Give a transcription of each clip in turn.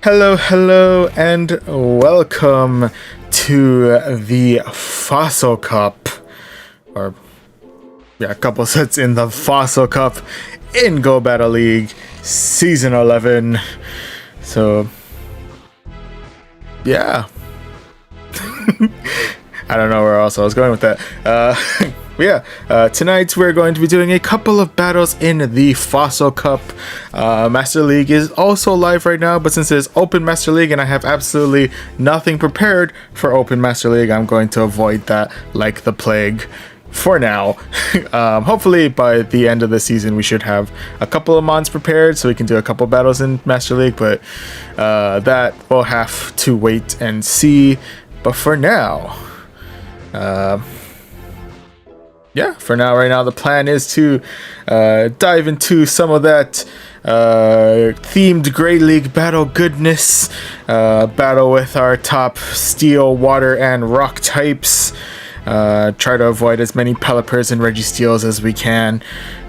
Hello, hello, and welcome to the Fossil Cup. Or, yeah, a couple sets in the Fossil Cup in Go Battle League Season 11. So, yeah. I don't know where else I was going with that. Tonight we're going to be doing a couple of battles in the Fossil Cup. Master League is also live right now, but since it's Open Master League and I have absolutely nothing prepared for Open Master League, I'm going to avoid that like the plague for now. Hopefully by the end of the season we should have a couple of mons prepared so we can do a couple battles in Master League, but that we'll have to wait and see. But for now, right now the plan is to dive into some of that themed Great League battle goodness, battle with our top steel, water, and rock types, try to avoid as many Pelipers and Reggie Steels as we can,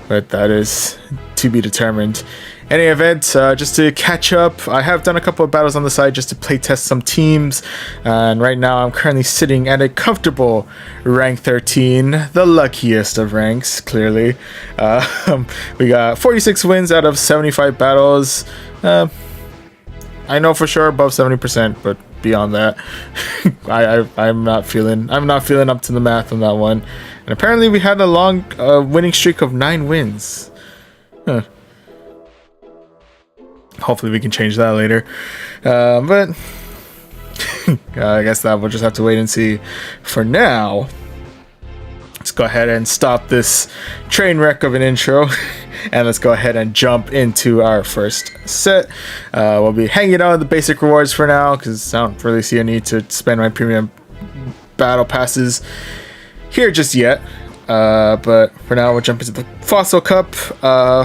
but that is to be determined. Any event, just to catch up, I have done a couple of battles on the side just to play test some teams, and right now I'm currently sitting at a comfortable rank 13, the luckiest of ranks, clearly. We got 46 wins out of 75 battles. I know for sure above 70%, but beyond that, I'm not feeling up to the math on that one. And apparently we had a long winning streak of 9 wins. Hopefully we can change that later, but I guess that we'll just have to wait and see. For now, let's go ahead and stop this train wreck of an intro and let's go ahead and jump into our first set. We'll be hanging out on the basic rewards for now because I don't really see a need to spend my premium battle passes here just yet. But for now we'll jump into the Fossil Cup.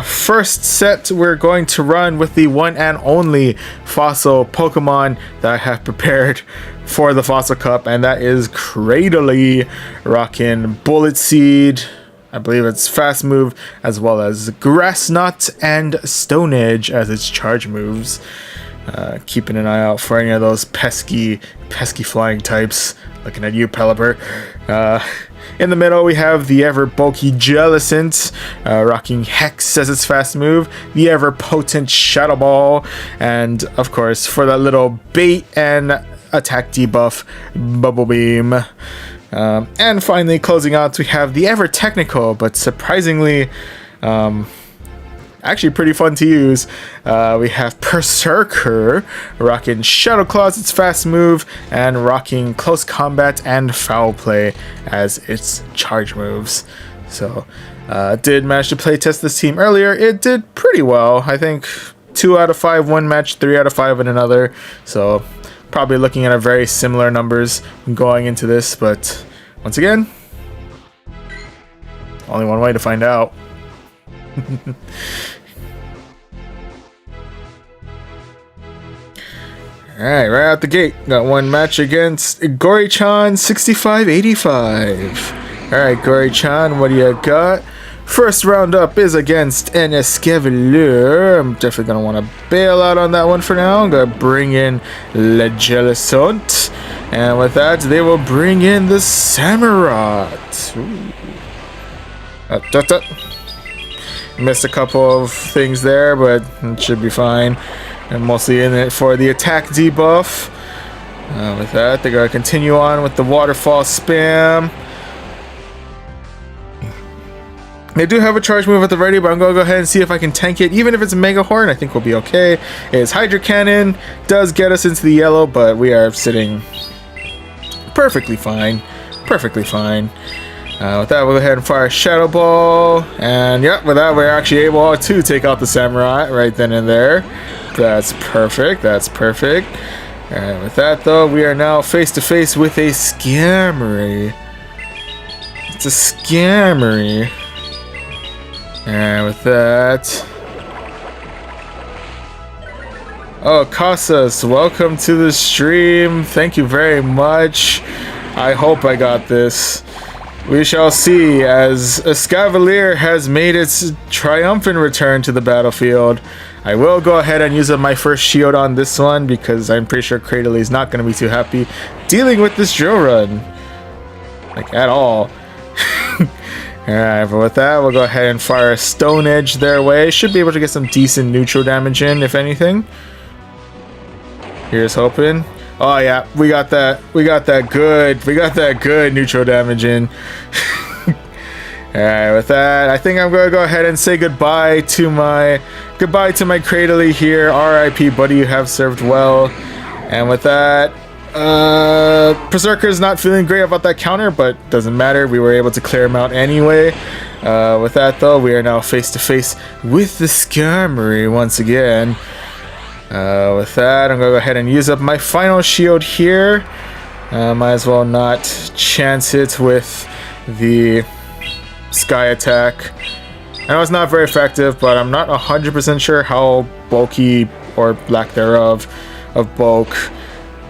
First set we're going to run with the one and only fossil Pokemon that I have prepared for the Fossil Cup, and that is Cradily, rocking Bullet Seed, I believe it's fast move, as well as Grass Knot and Stone Edge as its charge moves. Keeping an eye out for any of those pesky flying types. Looking at you, Pelipper. In the middle, we have the ever-bulky Jellicent, rocking Hex as its fast move, the ever-potent Shadow Ball, and, of course, for that little bait and attack debuff, Bubble Beam. And finally, closing out, we have the ever-technical, but surprisingly, actually pretty fun to use. We have Berserker, rocking Shadow Claws, its fast move, and rocking Close Combat and Foul Play as its charge moves. So, did manage to play test this team earlier. It did pretty well. I think 2 out of 5 one match, 3 out of 5 in another. So, probably looking at a very similar numbers going into this. But once again, only one way to find out. Alright, right out the gate, got one match against Gori-chan 6585. Alright, Gori-chan, what do you got? First round up is against an Escavalier. I'm definitely going to want to bail out on that one for now. I'm going to bring in Le Jellicent. And with that, they will bring in the Samurott. Missed a couple of things there, but it should be fine. And mostly in it for the attack debuff. With that, they're going to continue on with the waterfall spam. They do have a charge move at the ready, but I'm going to go ahead and see if I can tank it. Even if it's a Mega Horn, I think we'll be okay. It's Hydro Cannon, does get us into the yellow, but we are sitting perfectly fine. Perfectly fine. With that, we'll go ahead and fire Shadow Ball. And yep, with that, we're actually able to take out the Samurai right then and there. That's perfect. That's perfect. And with that, though, we are now face to face with a Skarmory. It's a Skarmory. And with that... Oh, Casas, welcome to the stream. Thank you very much. I hope I got this. We shall see as Escavalier has made its triumphant return to the battlefield. I will go ahead and use up my first shield on this one because I'm pretty sure Cradley is not going to be too happy dealing with this drill run. Like, at all. Alright, but with that, we'll go ahead and fire a Stone Edge their way. Should be able to get some decent neutral damage in, if anything. Here's hoping. Oh yeah, we got that good neutral damage in. Alright, with that, I think I'm gonna go ahead and say goodbye to my Cradley here. RIP, buddy, you have served well. And with that, Berserker's not feeling great about that counter, but doesn't matter. We were able to clear him out anyway. With that though, we are now face to face with the Skarmory once again. With that, I'm gonna go ahead and use up my final shield here. Might as well not chance it with the Sky attack. I know it's not very effective, but I'm not 100% sure how bulky or lack thereof of bulk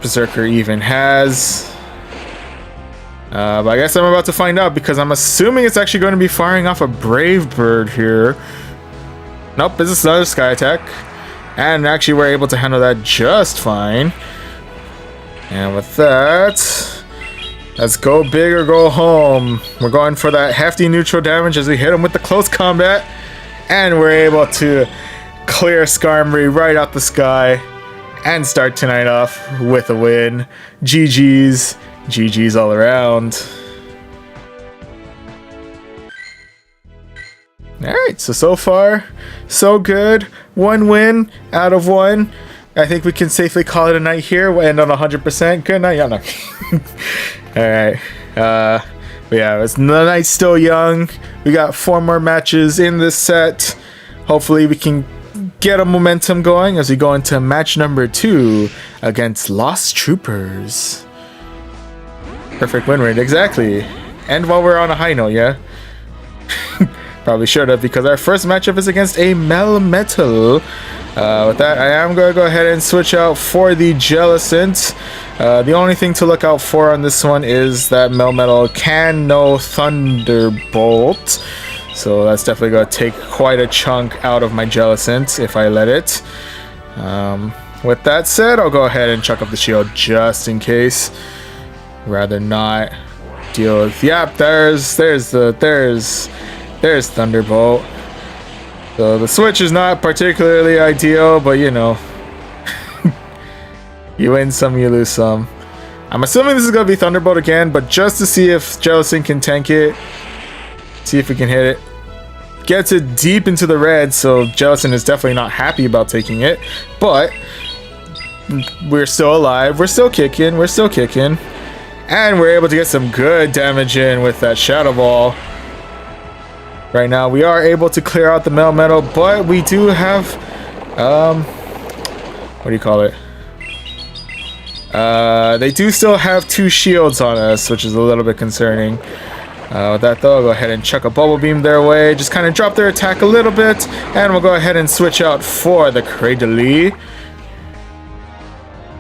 Berserker even has. But I guess I'm about to find out because I'm assuming it's actually going to be firing off a Brave Bird here. Nope, this is another Sky attack. And actually we're able to handle that just fine. And with that, let's go big or go home. We're going for that hefty neutral damage as we hit him with the close combat. And we're able to clear Skarmory right out the sky and start tonight off with a win. GG's. GG's all around. Alright, so far, so good. 1 win out of 1. I think we can safely call it a night here. We'll end on 100%. Good night. Yeah, no. Alright. But yeah, the night's still young. We got 4 more matches in this set. Hopefully we can get a momentum going as we go into match number 2 against Lost Troopers. Perfect win rate, exactly. And while we're on a high note, yeah? Probably should have, because our first matchup is against a Melmetal. With that, I am going to go ahead and switch out for the Jellicent. The only thing to look out for on this one is that Melmetal can know Thunderbolt. So that's definitely going to take quite a chunk out of my Jellicent if I let it. With that said, I'll go ahead and chuck up the shield just in case. Rather not deal with... Yep, there's Thunderbolt. So the switch is not particularly ideal, but you know. You win some, you lose some. I'm assuming this is going to be Thunderbolt again, but just to see if Jellicent can tank it. See if we can hit it. Gets it deep into the red, so Jellicent is definitely not happy about taking it. But we're still alive. We're still kicking. We're still kicking. And we're able to get some good damage in with that Shadow Ball. Right now, we are able to clear out the Melmetal, but we do have, what do you call it? They do still have 2 shields on us, which is a little bit concerning. With that though, I'll go ahead and chuck a Bubble Beam their way, just kind of drop their attack a little bit, and we'll go ahead and switch out for the Cradley.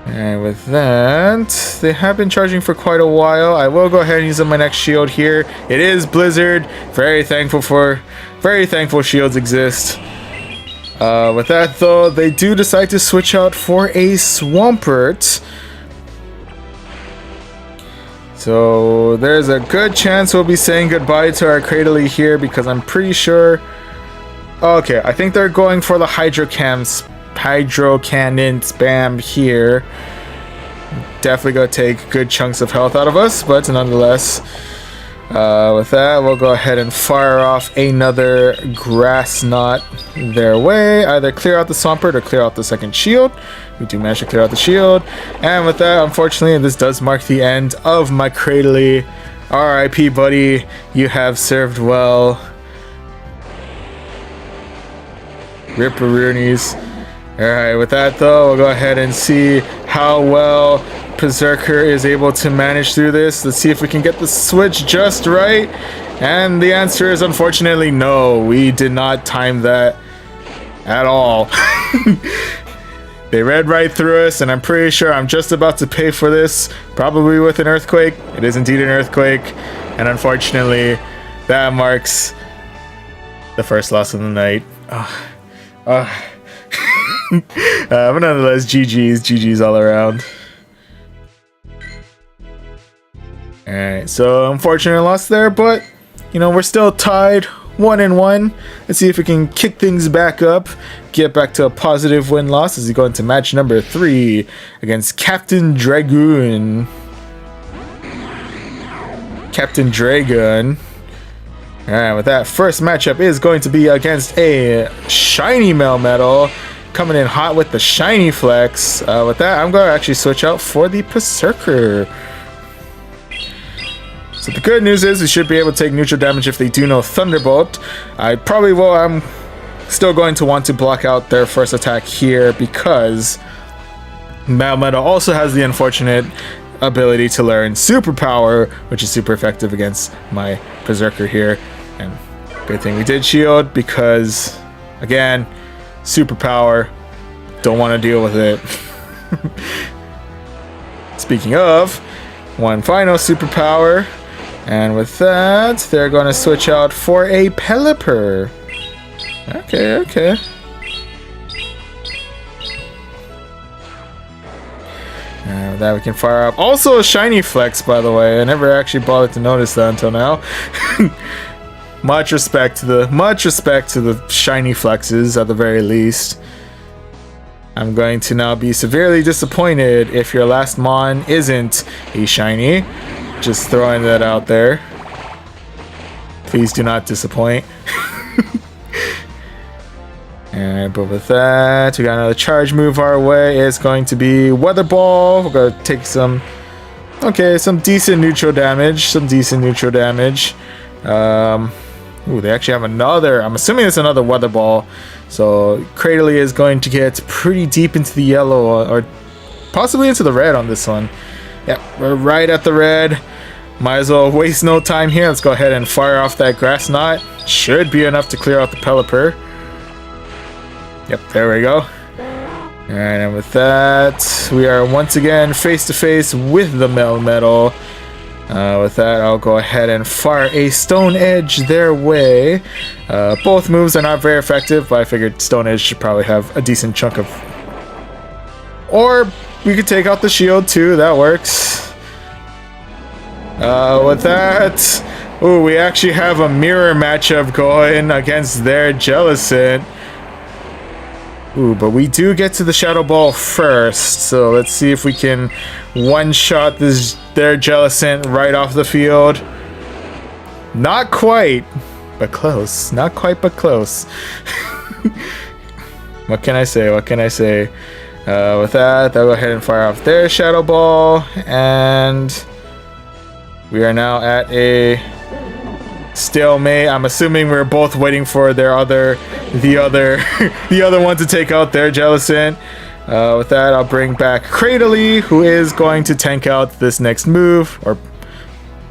And with that, they have been charging for quite a while. I will go ahead and use my next shield here. It is Blizzard. Very thankful shields exist. With that though, they do decide to switch out for a Swampert. So there's a good chance we'll be saying goodbye to our Cradley here because I'm pretty sure... Okay, I think they're going for the Hydro Cannon spam here. Definitely gonna take good chunks of health out of us, but nonetheless, with that, we'll go ahead and fire off another Grass Knot their way. Either clear out the Swampert or clear out the second shield. We do manage to clear out the shield, and with that, unfortunately, this does mark the end of my Cradley. RIP, buddy. You have served well. Ripperoonies. Alright, with that though, we'll go ahead and see how well Berserker is able to manage through this. Let's see if we can get the switch just right. And the answer is unfortunately no. We did not time that at all. They read right through us, and I'm pretty sure I'm just about to pay for this. Probably with an earthquake. It is indeed an earthquake. And unfortunately, that marks the first loss of the night. But nonetheless, GG's all around. Alright, so unfortunate loss there, but you know, we're still tied 1-1. Let's see if we can kick things back up, get back to a positive win-loss as we go into match number 3 against Captain Dragoon. Captain Dragon. Alright, with that, first matchup is going to be against a shiny Melmetal, coming in hot with the shiny flex. With that, I'm going to actually switch out for the Berserker. So the good news is we should be able to take neutral damage if they do no Thunderbolt. I probably will. I'm still going to want to block out their first attack here because Melmetal also has the unfortunate ability to learn Superpower, which is super effective against my Berserker here. And good thing we did shield because, again, Superpower, don't want to deal with it. Speaking of, one final Superpower. And with that, they're going to switch out for a Pelipper. Okay. And with that, we can fire up. Also a shiny flex, by the way. I never actually bothered to notice that until now. Much respect to the shiny flexes, at the very least. I'm going to now be severely disappointed if your last Mon isn't a shiny. Just throwing that out there. Please do not disappoint. Alright, but with that, we got another charge move our way. It's going to be Weather Ball. We're going to take some decent neutral damage. Ooh, they actually have another. I'm assuming it's another Weather Ball. So Cradley is going to get pretty deep into the yellow or possibly into the red on this one. Yep, we're right at the red. Might as well waste no time here. Let's go ahead and fire off that Grass Knot. Should be enough to clear out the Pelipper. Yep, there we go. Alright, and with that, we are once again face to face with the Melmetal. With that, I'll go ahead and fire a Stone Edge their way. Both moves are not very effective, but I figured Stone Edge should probably have a decent chunk of... Or we could take out the shield too, that works. With that, ooh, we actually have a mirror matchup going against their Jellicent. Ooh, but we do get to the Shadow Ball first, so let's see if we can one-shot their Jellicent right off the field. Not quite, but close. Not quite, but close. What can I say? With that, they'll go ahead and fire off their Shadow Ball, and we are now at a stalemate. I'm assuming we're both waiting for the other one to take out their Jellicent. With that, I'll bring back Cradley, who is going to tank out this next move, or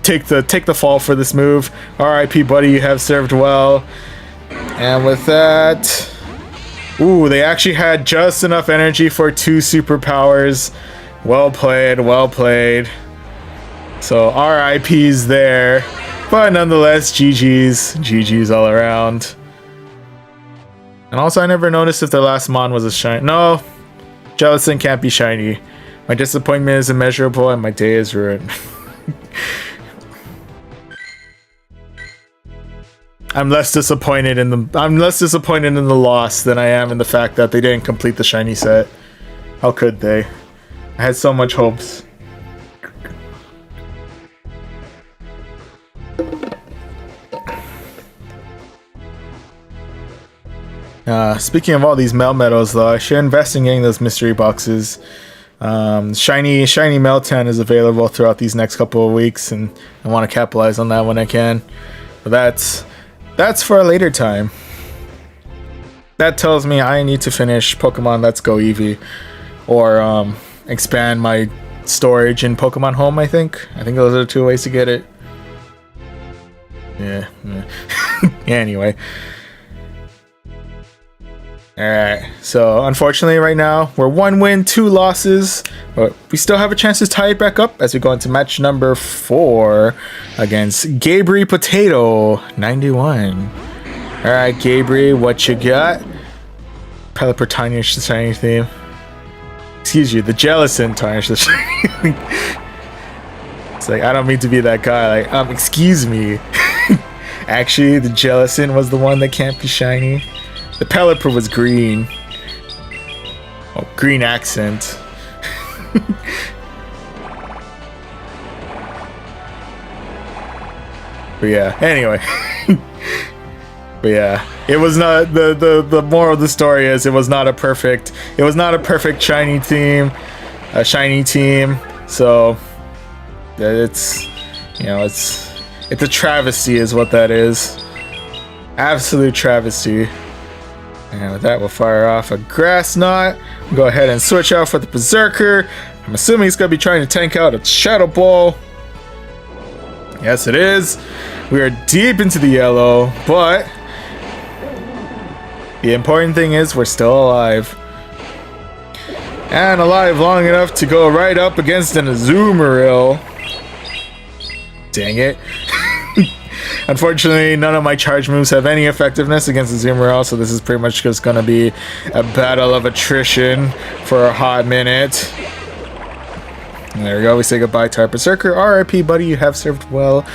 take the fall for this move. R.I.P. buddy, you have served well. And with that, ooh, they actually had just enough energy for 2 superpowers. Well played. So RIPs there, but nonetheless, GG's all around. And also, I never noticed if the last Mon was a shiny. No, Jellicent can't be shiny. My disappointment is immeasurable, and my day is ruined. I'm less disappointed in the loss than I am in the fact that they didn't complete the shiny set. How could they? I had so much hopes. Speaking of all these Melmetals, though, I should invest in getting those mystery boxes. Shiny Meltan is available throughout these next couple of weeks, and I want to capitalize on that when I can. But that's for a later time. That tells me I need to finish Pokemon Let's Go Eevee, or expand my storage in Pokemon Home. I think those are the 2 ways to get it. Yeah. Anyway. Alright, so unfortunately right now, we're 1 win, 2 losses, but we still have a chance to tie it back up as we go into match number 4 against Gabri Potato 91. Alright, Gabri, what you got? Pelipper tarnish the shiny theme. Excuse you, the Jellicent tarnish the shiny. It's like, I don't mean to be that guy. Like, excuse me. Actually, the Jellicent was the one that can't be shiny. The Pelipper was green. Oh, green accent. But yeah, anyway. But yeah, it was not the moral of the story is it was not a perfect shiny team, so it's, you know, it's a travesty is what that is. Absolute travesty. And with that, we'll fire off a Grass Knot. Go ahead and switch out for the Berserker. I'm assuming he's gonna be trying to tank out a Shadow Ball. Yes, it is. We are deep into the yellow, but the important thing is we're still alive. And alive long enough to go right up against an Azumarill. Dang it. Unfortunately, none of my charge moves have any effectiveness against Azumarill, so this is pretty much just going to be a battle of attrition for a hot minute. And there we go, we say goodbye to our Berserker. RIP, buddy, you have served well.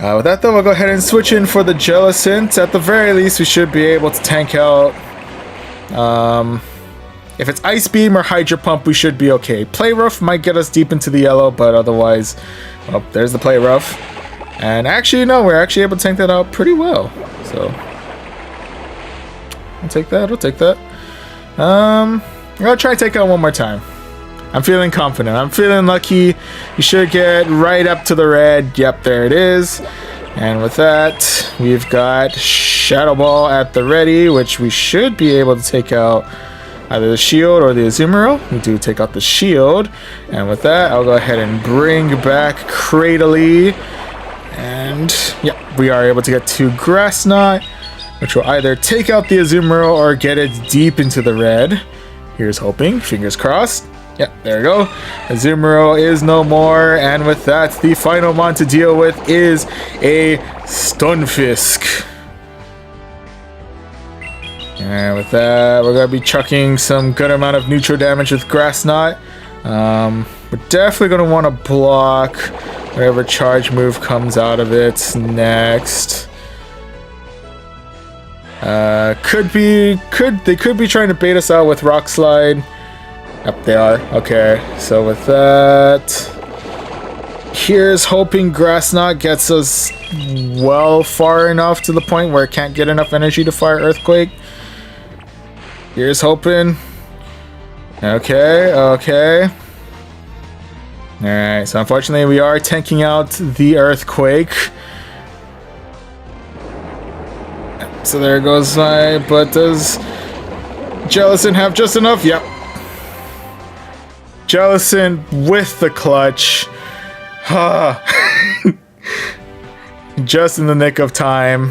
With that though, we'll go ahead and switch in for the Jellicent. At the very least, we should be able to tank out. If it's Ice Beam or Hydro Pump, we should be okay. Polywrath might get us deep into the yellow, but otherwise, well, there's the Polywrath. And actually, no, we're actually able to tank that out pretty well. So, I'll take that, I'll take that. I'm gonna try to take out one more time. I'm feeling confident. I'm feeling lucky. You should get right up to the red. Yep, there it is. And with that, we've got Shadow Ball at the ready, which we should be able to take out either the shield or the Azumarill. We do take out the shield. And with that, I'll go ahead and bring back Cradily. And yeah, we are able to get to Grass Knot, which will either take out the Azumarill or get it deep into the red. Here's hoping. Fingers crossed. Yep, there we go. Azumarill is no more, and with that, the final mon to deal with is a Stunfisk. And with that, we're gonna be chucking some good amount of neutral damage with Grass Knot. We're definitely gonna want to block whatever charge move comes out of it next. They could be trying to bait us out with Rock Slide. Yep, they are. Okay, so with that, here's hoping Grass Knot gets us well far enough to the point where it can't get enough energy to fire Earthquake. Here's hoping. Okay, okay. Alright, so unfortunately we are tanking out the Earthquake. So there goes my, but does Jellicent have just enough? Yep. Jellicent with the clutch. Just in the nick of time.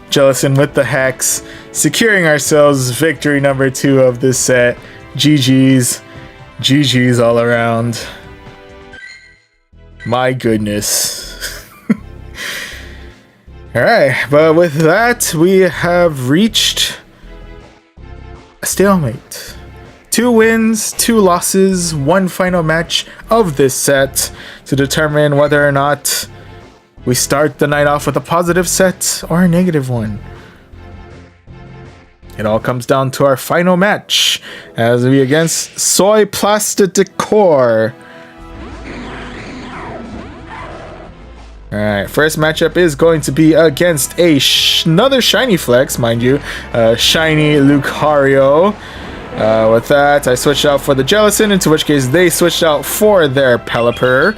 Jellicent with the Hex. Securing ourselves victory number 2 of this set. GG's. GG's all around. My goodness. Alright, but with that, we have reached a stalemate. 2 wins, 2 losses, 1 final match of this set to determine whether or not we start the night off with a positive set or a negative one. It all comes down to our final match as we against Soy Plastic Decor. Alright, first matchup is going to be against another Shiny Flex, mind you, Shiny Lucario. With that, I switched out for the Jellicent, into which case they switched out for their Pelipper.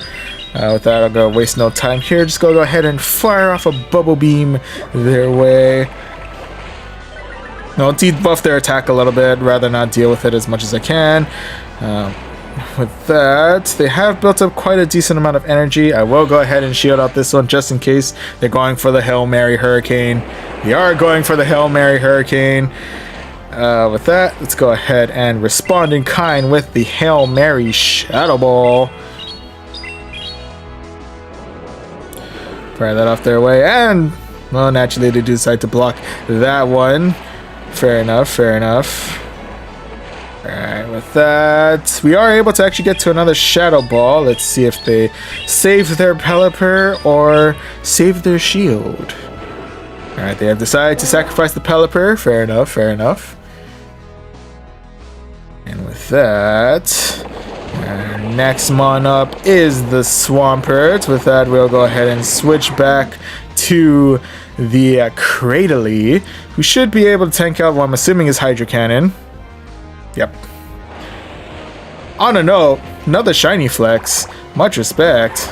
With that, I'm going to waste no time here. Just go ahead and fire off a Bubble Beam their way. No, debuff their attack a little bit, rather not deal with it as much as I can. With that, they have built up quite a decent amount of energy. I will go ahead and shield out this one just in case they're going for the Hail Mary Hurricane. They are going for the Hail Mary Hurricane. With that, let's go ahead and respond in kind with the Hail Mary Shadow Ball. Fire that off their way, and well, naturally they do decide to block that one. Fair enough, fair enough. Alright, with that, we are able to actually get to another Shadow Ball. Let's see if they save their Pelipper or save their shield. Alright, they have decided to sacrifice the Pelipper. Fair enough, fair enough. And with that, next mon up is the Swampert. With that, we'll go ahead and switch back to the Cradily, who should be able to tank out what I'm assuming is Hydro Cannon. Yep. On a note, another shiny flex. Much respect.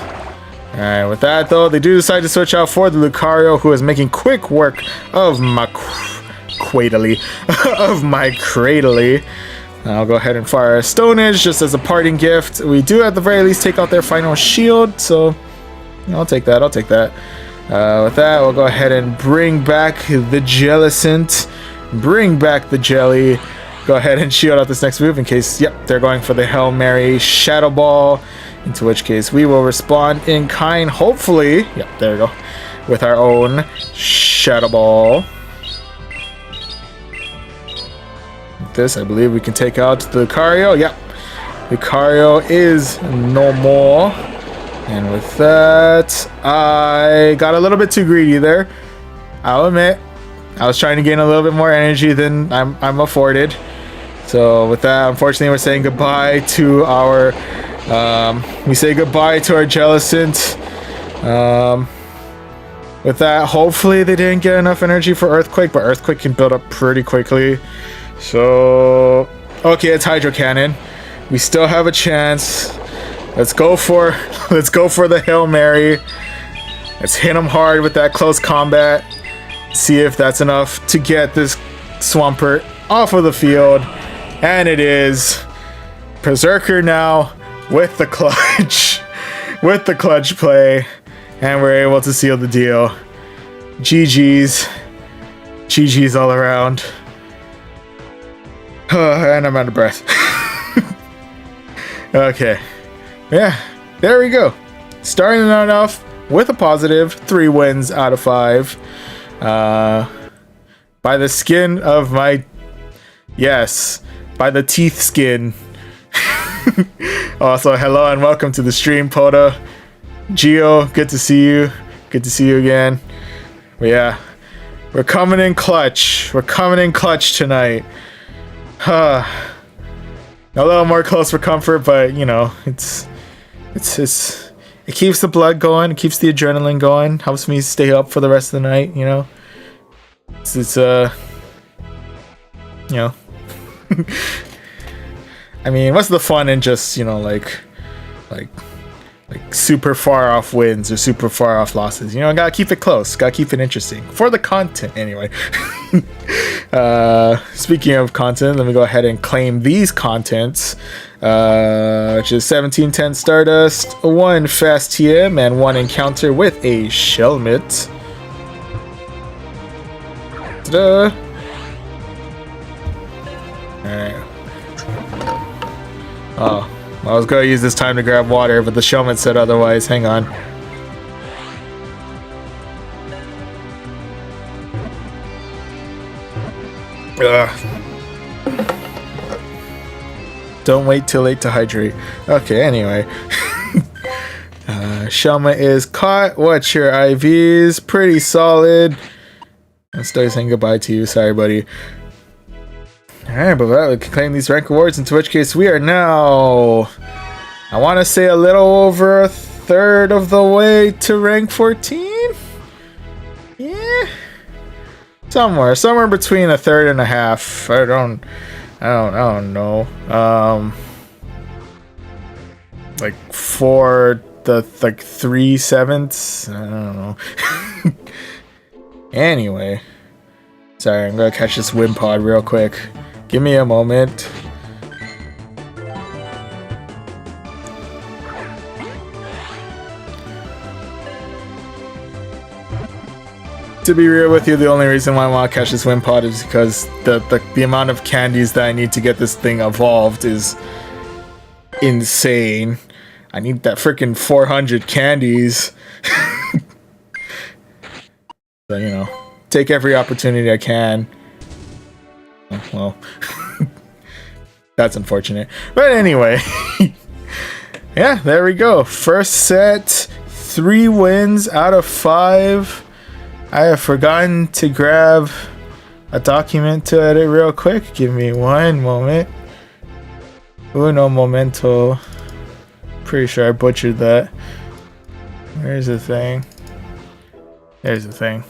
Alright, with that though, they do decide to switch out for the Lucario, who is making quick work of my Cradily. of my Cradily. I'll go ahead and fire a Stone Edge just as a parting gift. We do at the very least take out their final shield, so I'll take that, I'll take that. With that, we'll go ahead and bring back the Jellicent. Bring back the Jelly. Go ahead and shield out this next move in case, yep, they're going for the Hail Mary Shadow Ball. Into which case we will respond in kind, hopefully. Yep, there we go. With our own Shadow Ball. With this, I believe we can take out the Lucario. Yep. Lucario is no more. And with that, I got a little bit too greedy there. I'll admit. I was trying to gain a little bit more energy than I'm afforded. So with that, unfortunately, we're saying goodbye to our we say goodbye to our Jellicent. With that, hopefully they didn't get enough energy for Earthquake, but Earthquake can build up pretty quickly. So okay, it's Hydro Cannon. We still have a chance. Let's go for the Hail Mary. Let's hit him hard with that close combat. See if that's enough to get this Swampert off of the field. And it is. Berserker now with the clutch. with the clutch play. And we're able to seal the deal. GG's. GG's all around. And I'm out of breath. Okay. Yeah, there we go. Starting out off with a positive, 3 wins out of 5. By the skin of my... Yes, by the teeth skin. Also, hello and welcome to the stream, Poda. Geo, good to see you. Good to see you again. But yeah, we're coming in clutch. We're coming in clutch tonight. A little more close for comfort, but you know, it keeps the blood going, it keeps the adrenaline going, helps me stay up for the rest of the night, you know. It's you know. I mean, what's the fun in just, you know, like super far off wins or super far off losses? You know, gotta keep it close, gotta keep it interesting for the content anyway. Speaking of content, let me go ahead and claim these contents, which is 1710 Stardust, 1 Fast TM, and 1 encounter with a Shelmet. Ta-da! Alright. Oh, I was gonna use this time to grab water, but the Shelmet said otherwise. Hang on. Don't wait too late to hydrate. Okay, anyway. Shelmet is caught. What's your IVs? Pretty solid. I'm still saying goodbye to you. Sorry, buddy. Alright, but we can claim these rank awards, into which case we are now, I want to say, a little over a third of the way to rank 14? Yeah. Somewhere between a third and a half. I don't know. Like 3/7. I don't know. Anyway, sorry, I'm gonna catch this Wimpod real quick. Give me a moment. To be real with you, the only reason why I want to catch this Wimpod is because the amount of candies that I need to get this thing evolved is insane. I need that freaking 400 candies. So, you know, take every opportunity I can. Well, that's unfortunate. But anyway, yeah, there we go. First set, 3 wins out of 5. I have forgotten to grab a document to edit real quick. Give me one moment. Uno momento. Pretty sure I butchered that. Where's the thing? There's the thing.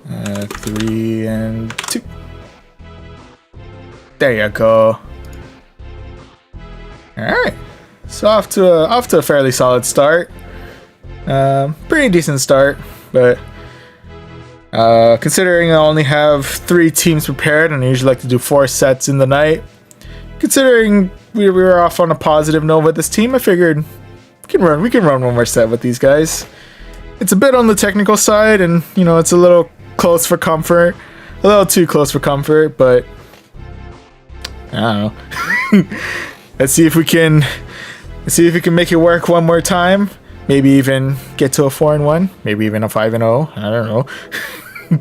3 and 2. There you go. Alright. So off to a fairly solid start. Pretty decent start, but considering I only have 3 teams prepared and I usually like to do 4 sets in the night, considering we were off on a positive note with this team, I figured we can run one more set with these guys. It's a bit on the technical side, and you know, it's a little close for comfort, a little too close for comfort, but I don't know. Let's see if we can make it work one more time. Maybe even get to a 4-1, maybe even a 5-0. I don't know.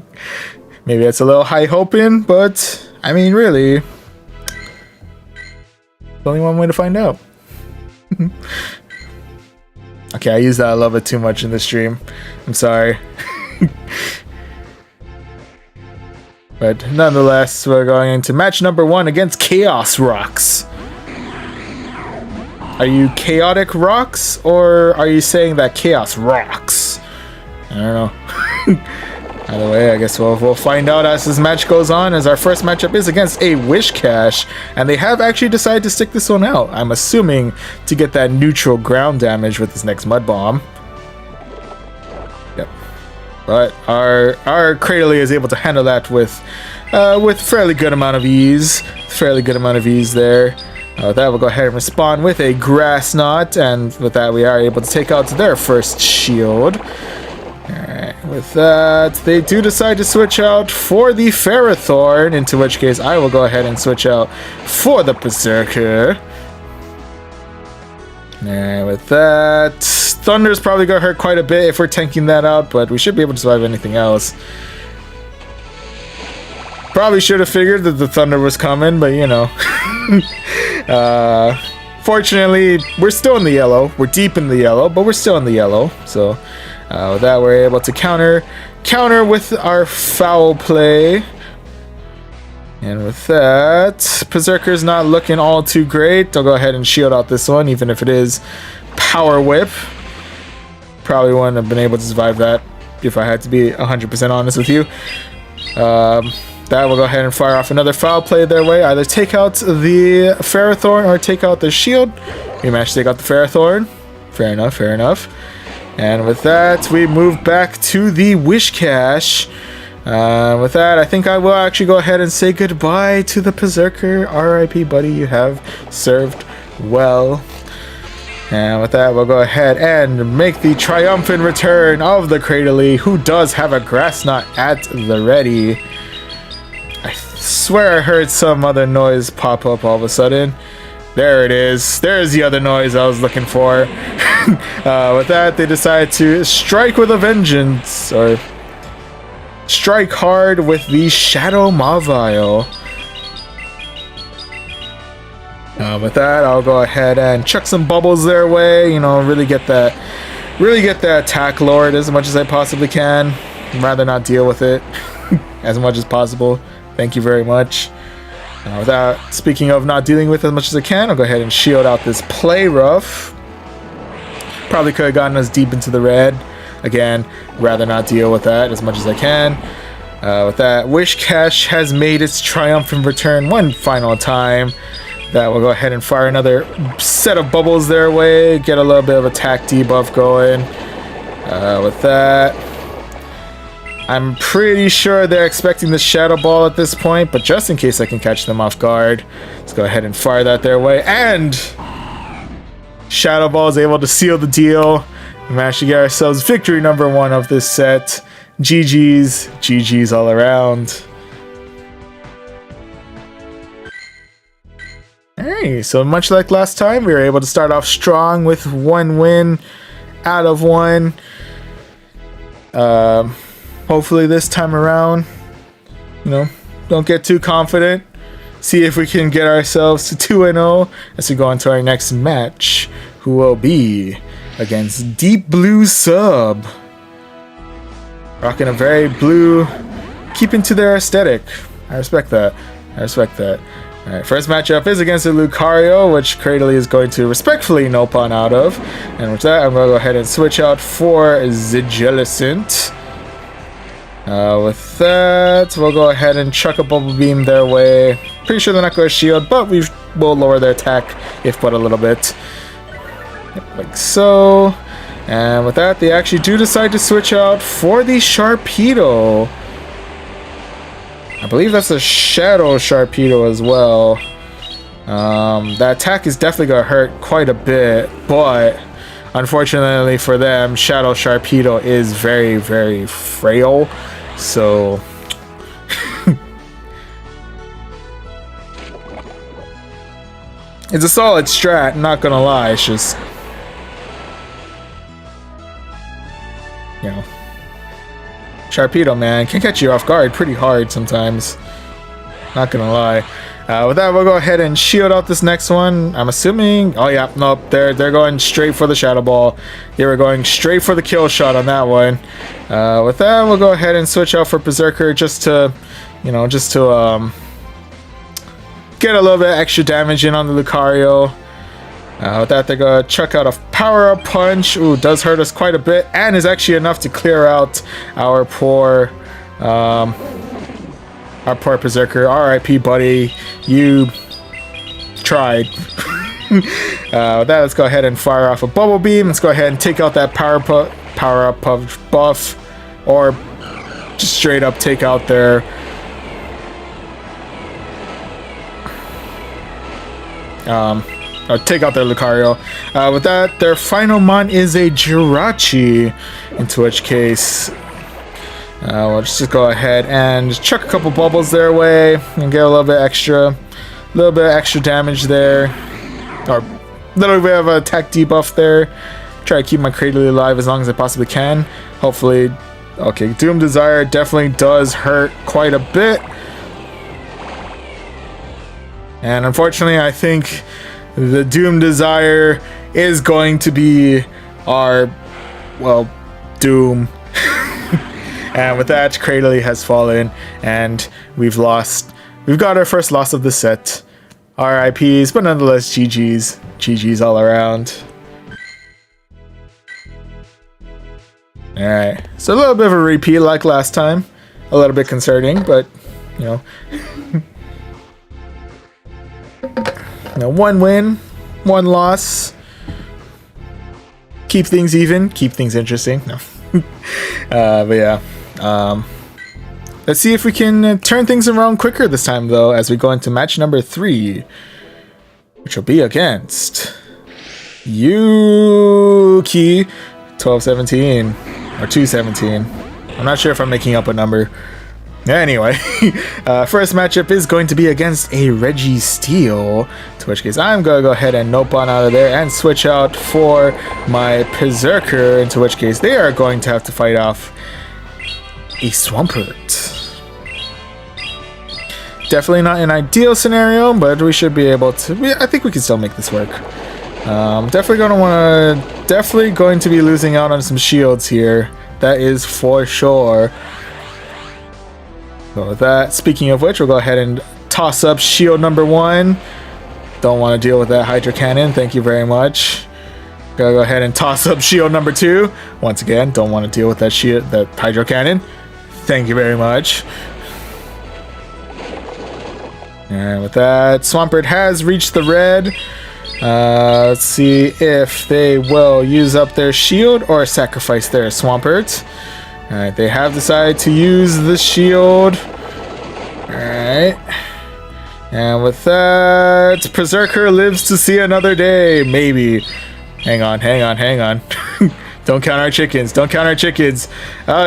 Maybe that's a little high hoping, but I mean, really, there's only one way to find out. Okay, I use that I love it too much in the stream. I'm sorry. But nonetheless, we're going into match number 1 against Chaos Rocks. Are you Chaotic Rocks, or are you saying that Chaos rocks? I don't know. Either way, I guess we'll find out as this match goes on, as our first matchup is against a Wish Cache, and they have actually decided to stick this one out. I'm assuming to get that neutral ground damage with this next Mud Bomb. Yep. But our Cradily is able to handle that with fairly good amount of ease. Fairly good amount of ease there. With that, we'll go ahead and respond with a Grass Knot, and with that, we are able to take out their first shield. Alright, with that, they do decide to switch out for the Ferrothorn, into which case I will go ahead and switch out for the Berserker. Alright, with that, Thunder's probably going to hurt quite a bit if we're tanking that out, but we should be able to survive anything else. Probably should have figured that the Thunder was coming, but you know. Fortunately, we're still in the yellow. We're deep in the yellow, but we're still in the yellow. So with that, we're able to counter with our foul play. And with that, Berserker's not looking all too great. I'll go ahead and shield out this one, even if it is Power Whip. Probably wouldn't have been able to survive that if I had to be 100% honest with you. That will go ahead and fire off another foul play their way. Either take out the Ferrothorn or take out the shield. We managed to take out the Ferrothorn. Fair enough, fair enough. And with that, we move back to the Wish Cache. With that, I think I will actually go ahead and say goodbye to the Berserker. R.I.P. buddy, you have served well. And with that, we'll go ahead and make the triumphant return of the Cradily, who does have a Grass Knot at the ready. I swear I heard some other noise pop up all of a sudden. There it is. There's the other noise I was looking for. With that, they decide to strike with a vengeance, or strike hard with the Shadow Mawile. With that, I'll go ahead and chuck some bubbles their way. You know, really get that attack lowered as much as I possibly can. I'd rather not deal with it as much as possible. Thank you very much. Speaking of not dealing with as much as I can, I'll go ahead and shield out this Polywrath. Probably could have gotten us deep into the red. Again, rather not deal with that as much as I can. With that, Wish Cache has made its triumphant return one final time. That will go ahead and fire another set of bubbles their way, get a little bit of attack debuff going. With that, I'm pretty sure they're expecting the Shadow Ball at this point, but just in case I can catch them off guard, let's go ahead and fire that their way. And Shadow Ball is able to seal the deal. We managed to get ourselves victory number 1 of this set. GG's, GG's all around. Alright, so much like last time, we were able to start off strong with 1 win out of 1. hopefully this time around, you know, don't get too confident. See if we can get ourselves to 2-0 as we go into our next match, who will be against Deep Blue Sub. Rocking a very blue, keeping to their aesthetic. I respect that. Alright, first matchup is against the Lucario, which Cradley is going to respectfully nope on out of. And with that, I'm going to go ahead and switch out for Zigelicent. With that, we'll go ahead and chuck a Bubble Beam their way. Pretty sure they're not going to shield, but we will lower their attack, if but a little bit. Yep, like so. And with that, they actually do decide to switch out for the Sharpedo. I believe that's a Shadow Sharpedo as well. That attack is definitely going to hurt quite a bit, but unfortunately for them, Shadow Sharpedo is very, very frail. So it's a solid strat, not gonna lie. It's just, you know, Sharpedo, man, can catch you off guard pretty hard sometimes. Not gonna lie. With that, we'll go ahead and shield out this next one. I'm assuming. Oh yeah, nope. They're going straight for the Shadow Ball. They were going straight for the kill shot on that one. With that, we'll go ahead and switch out for Berserker just to, you know, get a little bit extra damage in on the Lucario. With that, they're gonna chuck out a power-up punch. Ooh, does hurt us quite a bit, and is actually enough to clear out our poor Berserker. RIP, buddy. You tried. With that, let's go ahead and fire off a Bubble Beam. Let's go ahead and take out that power-up buff, or just straight up take out their take out their Lucario. With that, their final mon is a Jirachi, into which case we'll just go ahead and chuck a couple bubbles their way and get a little bit extra damage there, or a little bit of an attack debuff there. Try to keep my Cradle alive as long as I possibly can. Hopefully, okay, Doom Desire definitely does hurt quite a bit. And unfortunately, I think the Doom Desire is going to be our, well, doom. And with that, Cradley has fallen, and we've got our first loss of the set. RIPs, but nonetheless, GG's. GG's all around. Alright, so a little bit of a repeat like last time. A little bit concerning, but, you know. One win, one loss. Keep things even, keep things interesting. No. But yeah. Let's see if we can turn things around quicker this time, though, as we go into match number 3, which will be against Yuki 1217 or 217. I'm not sure if I'm making up a number. Anyway, first matchup is going to be against a Reggie Steele, to which case I'm going to go ahead and nope on out of there and switch out for my Berserker, into which case they are going to have to fight off a Swampert. Definitely not an ideal scenario, but we should be able to. I think we can still make this work. Definitely going to be losing out on some shields here. That is for sure. So with that, speaking of which, we'll go ahead and toss up shield number 1. Don't want to deal with that Hydro Cannon. Thank you very much. Gotta go ahead and toss up shield number 2. Once again, don't want to deal with that Hydro Cannon. Thank you very much. And with that, Swampert has reached the red. Let's see if they will use up their shield or sacrifice their Swampert. Alright, they have decided to use the shield. Alright. And with that, Berserker lives to see another day. Maybe. Hang on. Don't count our chickens.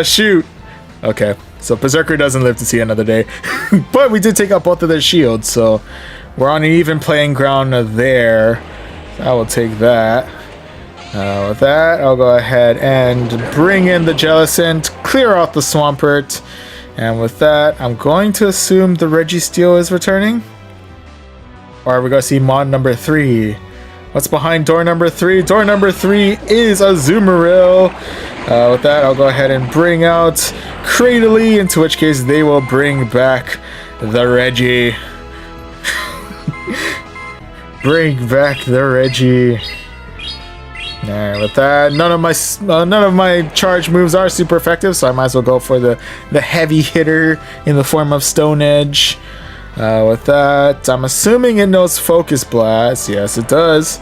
Shoot. Okay, so Berserker doesn't live to see another day. But we did take out both of their shields, so we're on an even playing ground there. So I will take that. With that, I'll go ahead and bring in the Jellicent, clear out the Swampert. And with that, I'm going to assume the Reggie Steele is returning. Or are we going to see mod number 3? What's behind door number 3? Door number 3 is Azumarill. With that, I'll go ahead and bring out Cradily, into which case they will bring back the Reggie. Bring back the Reggie. Alright, with that, none of my charge moves are super effective, so I might as well go for the heavy hitter in the form of Stone Edge. With that, I'm assuming it knows Focus Blast. Yes, it does.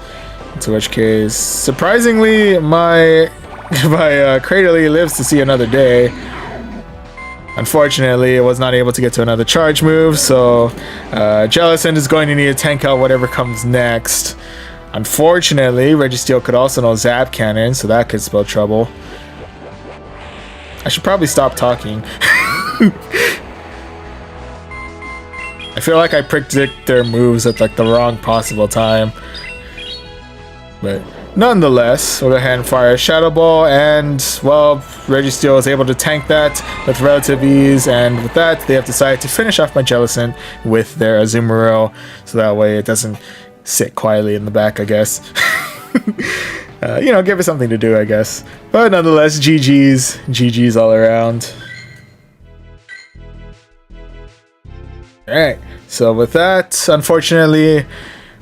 To which case, surprisingly, my Cradily lives to see another day. Unfortunately, it was not able to get to another charge move, so Jellicent is going to need to tank out whatever comes next. Unfortunately, Reggie Steele could also know Zap Cannon, so that could spell trouble. I should probably stop talking. I feel like I predict their moves at like the wrong possible time. But nonetheless, we'll go ahead and fire a Shadow Ball, and, well, Reggie Steele is able to tank that with relative ease, and with that, they have decided to finish off my Jellicent with their Azumarill, so that way it doesn't sit quietly in the back, I guess. You know, give it something to do, I guess. But nonetheless, GG's all around. Alright, so with that, unfortunately,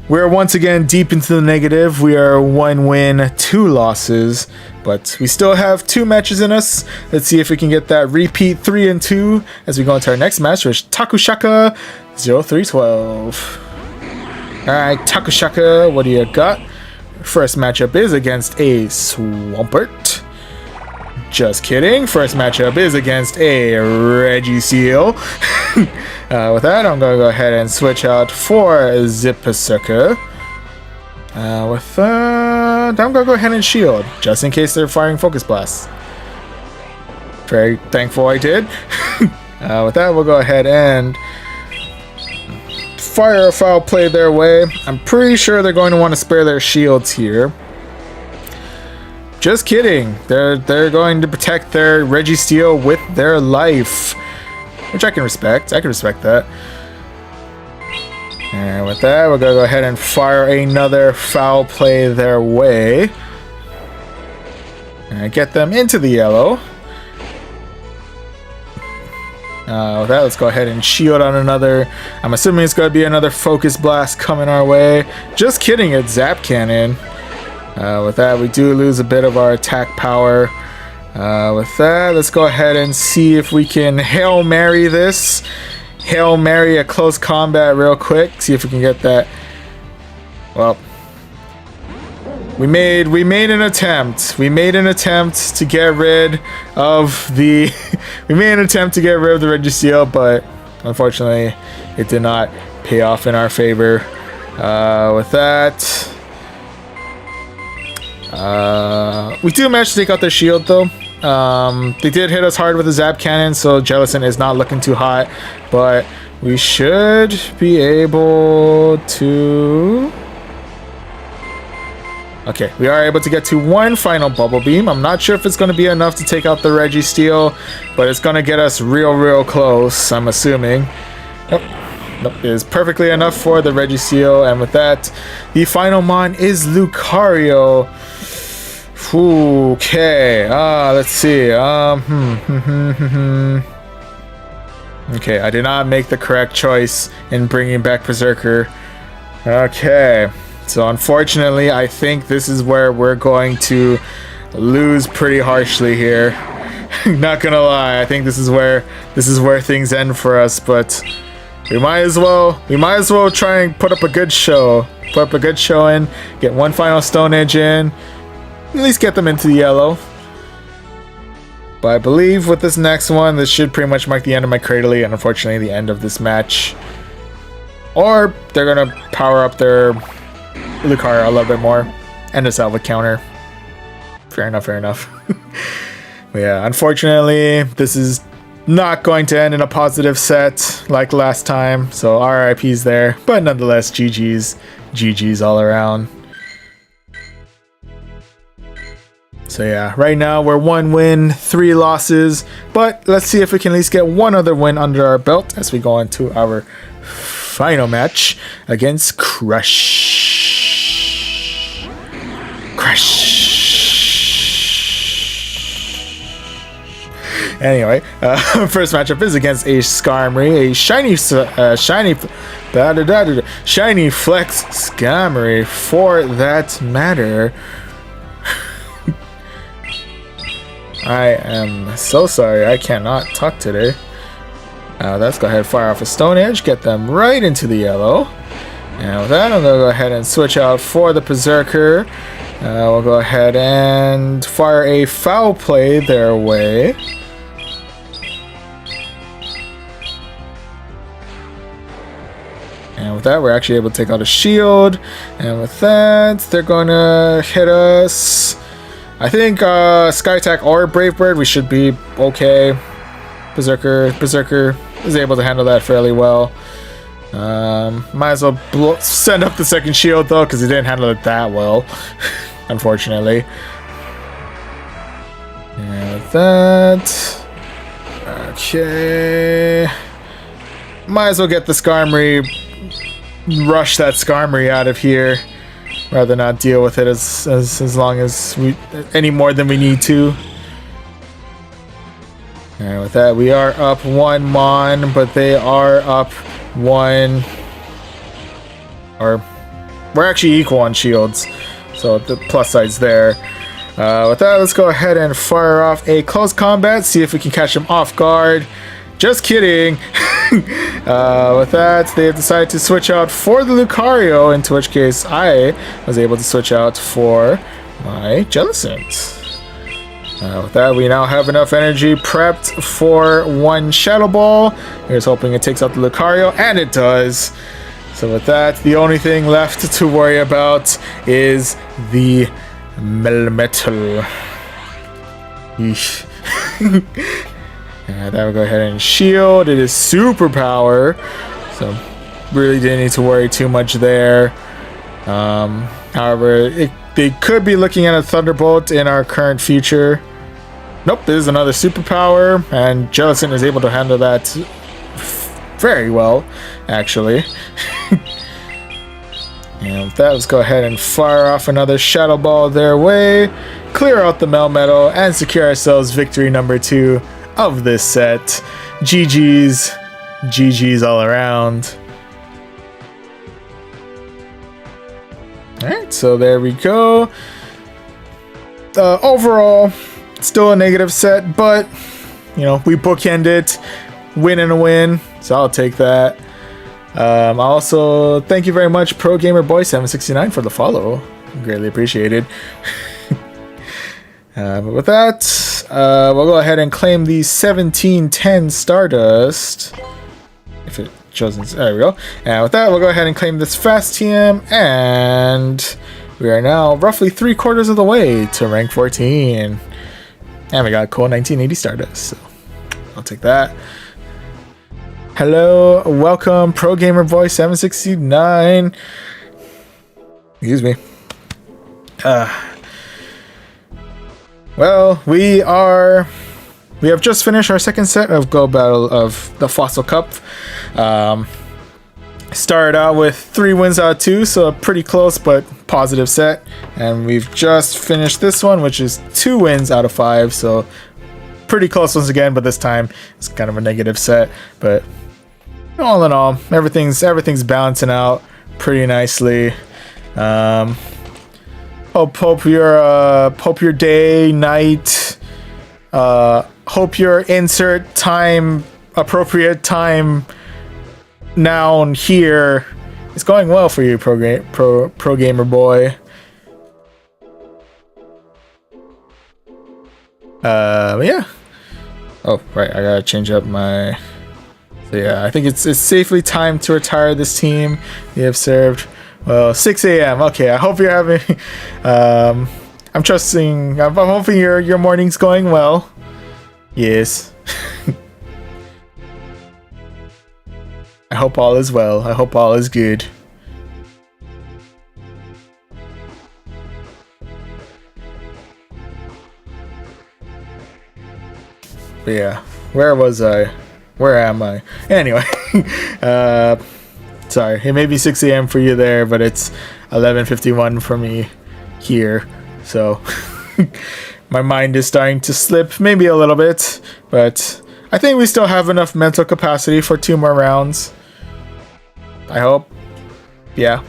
we're once again deep into the negative. We are 1 win, 2 losses, but we still have 2 matches in us. Let's see if we can get that repeat 3 and 2 as we go into our next match, which is Takushaka 0312. Alright, Takushaka, what do you got? First matchup is against a Swampert. Just kidding. First matchup is against a Reggie Seal. With that, I'm going to go ahead and switch out for Zipasuka. With that, I'm going to go ahead and shield, just in case they're firing Focus Blasts. Very thankful I did. With that, we'll go ahead and fire a foul play their way. I'm pretty sure they're going to want to spare their shields here. Just kidding. They're going to protect their Reggie Steele with their life, which I can respect. I can respect that. And with that, we're going to go ahead and fire another foul play their way. And get them into the yellow. With that, let's go ahead and shield on another. I'm assuming it's going to be another Focus Blast coming our way. Just kidding, it's Zap Cannon. With that, we do lose a bit of our attack power. With that, let's go ahead and see if we can Hail Mary this. Hail Mary a close combat real quick. See if we can get that. Well, we made an attempt. We made an attempt to get rid of the we made an attempt to get rid of the Reggie Seal, but unfortunately it did not pay off in our favor. With that, we do manage to take out their shield though. They did hit us hard with the Zap Cannon, so Jellicent is not looking too hot, but we should be able to... Okay, we are able to get to one final Bubble Beam. I'm not sure if it's going to be enough to take out the Reggie Steele, but it's going to get us real close, I'm assuming. Nope, it is perfectly enough for the Reggie Seal, and with that, the final mon is Lucario. Okay, let's see. Okay, I did not make the correct choice in bringing back Berserker. Okay, so unfortunately, I think this is where we're going to lose pretty harshly here. Not gonna lie, I think this is where things end for us, but we might as well try and put up a good show. Put up a good showing, get one final Stone Edge in, at least get them into the yellow. But I believe with this next one, this should pretty much mark the end of my Cradily, and unfortunately the end of this match. Or they're gonna power up their Lucario a little bit more, end us out with counter. Fair enough, fair enough. But yeah, unfortunately, this is not going to end in a positive set like last time, so RIP's there. But nonetheless, GG's all around. So yeah, right now we're 1 win, 3 losses, but let's see if we can at least get one other win under our belt as we go into our final match against Crush. Anyway, first matchup is against a Skarmory, a shiny flex Skarmory for that matter. I am so sorry, I cannot talk today. Let's go ahead and fire off a Stone Edge, get them right into the yellow. And with that, I'm going to go ahead and switch out for the Berserker. We'll go ahead and fire a Foul Play their way. And with that, we're actually able to take out a shield. And with that, they're going to hit us. I think Sky Attack or Brave Bird, we should be okay. Berserker is able to handle that fairly well. Might as well send up the second shield though, because he didn't handle it that well, unfortunately. And with that, okay. Might as well get the Skarmory, rush that Skarmory out of here. Rather not deal with it as long as any more than we need to. And with that, we are up 1 Mon, but they are up 1. Or we're actually equal on shields, so the plus side's there. With that, let's go ahead and fire off a close combat. See if we can catch them off guard. Just kidding. With that, they have decided to switch out for the Lucario, into which case I was able to switch out for my Jellicent. With that, we now have enough energy prepped for 1 Shadow Ball. Here's hoping it takes out the Lucario, and it does. So with that, the only thing left to worry about is the Melmetal. Yeesh. And that will go ahead and shield. It is superpower, so really didn't need to worry too much there. However, they could be looking at a Thunderbolt in our current future. Nope, this is another superpower, and Jellicent is able to handle that very well, actually. And with that, let's go ahead and fire off another Shadow Ball their way, clear out the Melmetal, and secure ourselves victory number 2 of this set. GG's all around. Alright, so there we go. Overall, still a negative set, but you know, we bookend it, win and a win, so I'll take that. Also, thank you very much, Pro Gamer Boy 769, for the follow. Greatly appreciated. But with that, we'll go ahead and claim the 1710 Stardust. If it chosen, there we go. And with that, we'll go ahead and claim this Fast TM, and we are now roughly 3/4 of the way to rank 14. And we got a cool 1980 Stardust, so I'll take that. Hello, welcome, Pro Gamer Boy 769. Excuse me. Well, we have just finished our second set of Go Battle of the Fossil Cup. Started out with 3 wins out of 2, so a pretty close but positive set. And we've just finished this one, which is 2 wins out of 5, so pretty close once again, but this time it's kind of a negative set. But all in all, everything's balancing out pretty nicely. Hope your day, night, hope your insert time, appropriate time, noun here is going well for you, pro gamer boy. Yeah. Oh, right, I gotta change up my. So yeah, I think it's safely time to retire this team. You have served. Well, 6 a.m. Okay, I hope you're having. I'm hoping your morning's going well. Yes. I hope all is well. I hope all is good. But yeah, where was I? Where am I? Anyway, sorry, it may be 6 a.m. for you there, but it's 11:51 for me here. So my mind is starting to slip, maybe a little bit, but I think we still have enough mental capacity for 2 more rounds. I hope. Yeah.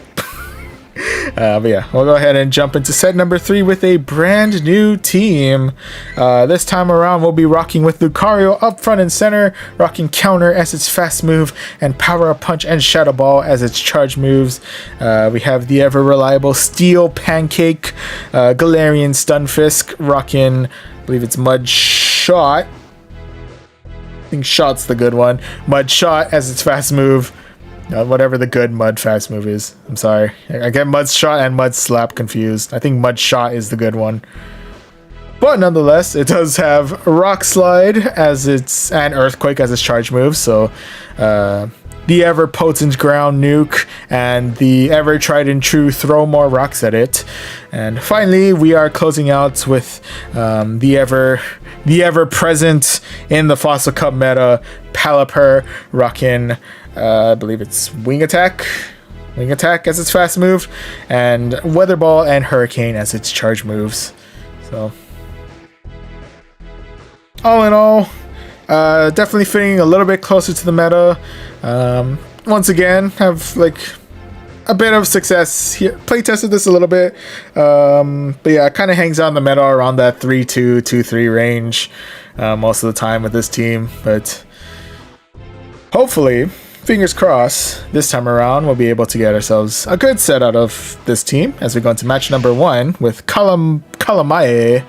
But yeah, we'll go ahead and jump into set number 3 with a brand new team. This time around, we'll be rocking with Lucario up front and center, rocking Counter as its fast move, and Power Up Punch and Shadow Ball as its charge moves. We have the ever reliable Steel Pancake, Galarian Stunfisk, rocking, I believe it's Mud Shot. I think Shot's the good one. Mud Shot as its fast move. Whatever the good Mud fast move is. I'm sorry. I get Mud Shot and Mud Slap confused. I think Mud Shot is the good one. But nonetheless, it does have Rock Slide as its and Earthquake as its charge move. So the ever potent Ground Nuke and the ever tried and true Throw More Rocks at it. And finally, we are closing out with the ever present in the Fossil Cup meta Pelipper, rocking I believe it's Wing Attack as its fast move, and Weather Ball and Hurricane as its charge moves. So all in all, definitely fitting a little bit closer to the meta. Once again, have like a bit of success here. Play tested this a little bit, but yeah, it kind of hangs out in the meta around that 3-2, 2-3 range most of the time with this team. But hopefully, fingers crossed, this time around we'll be able to get ourselves a good set out of this team as we go into match number 1 with Kalamae.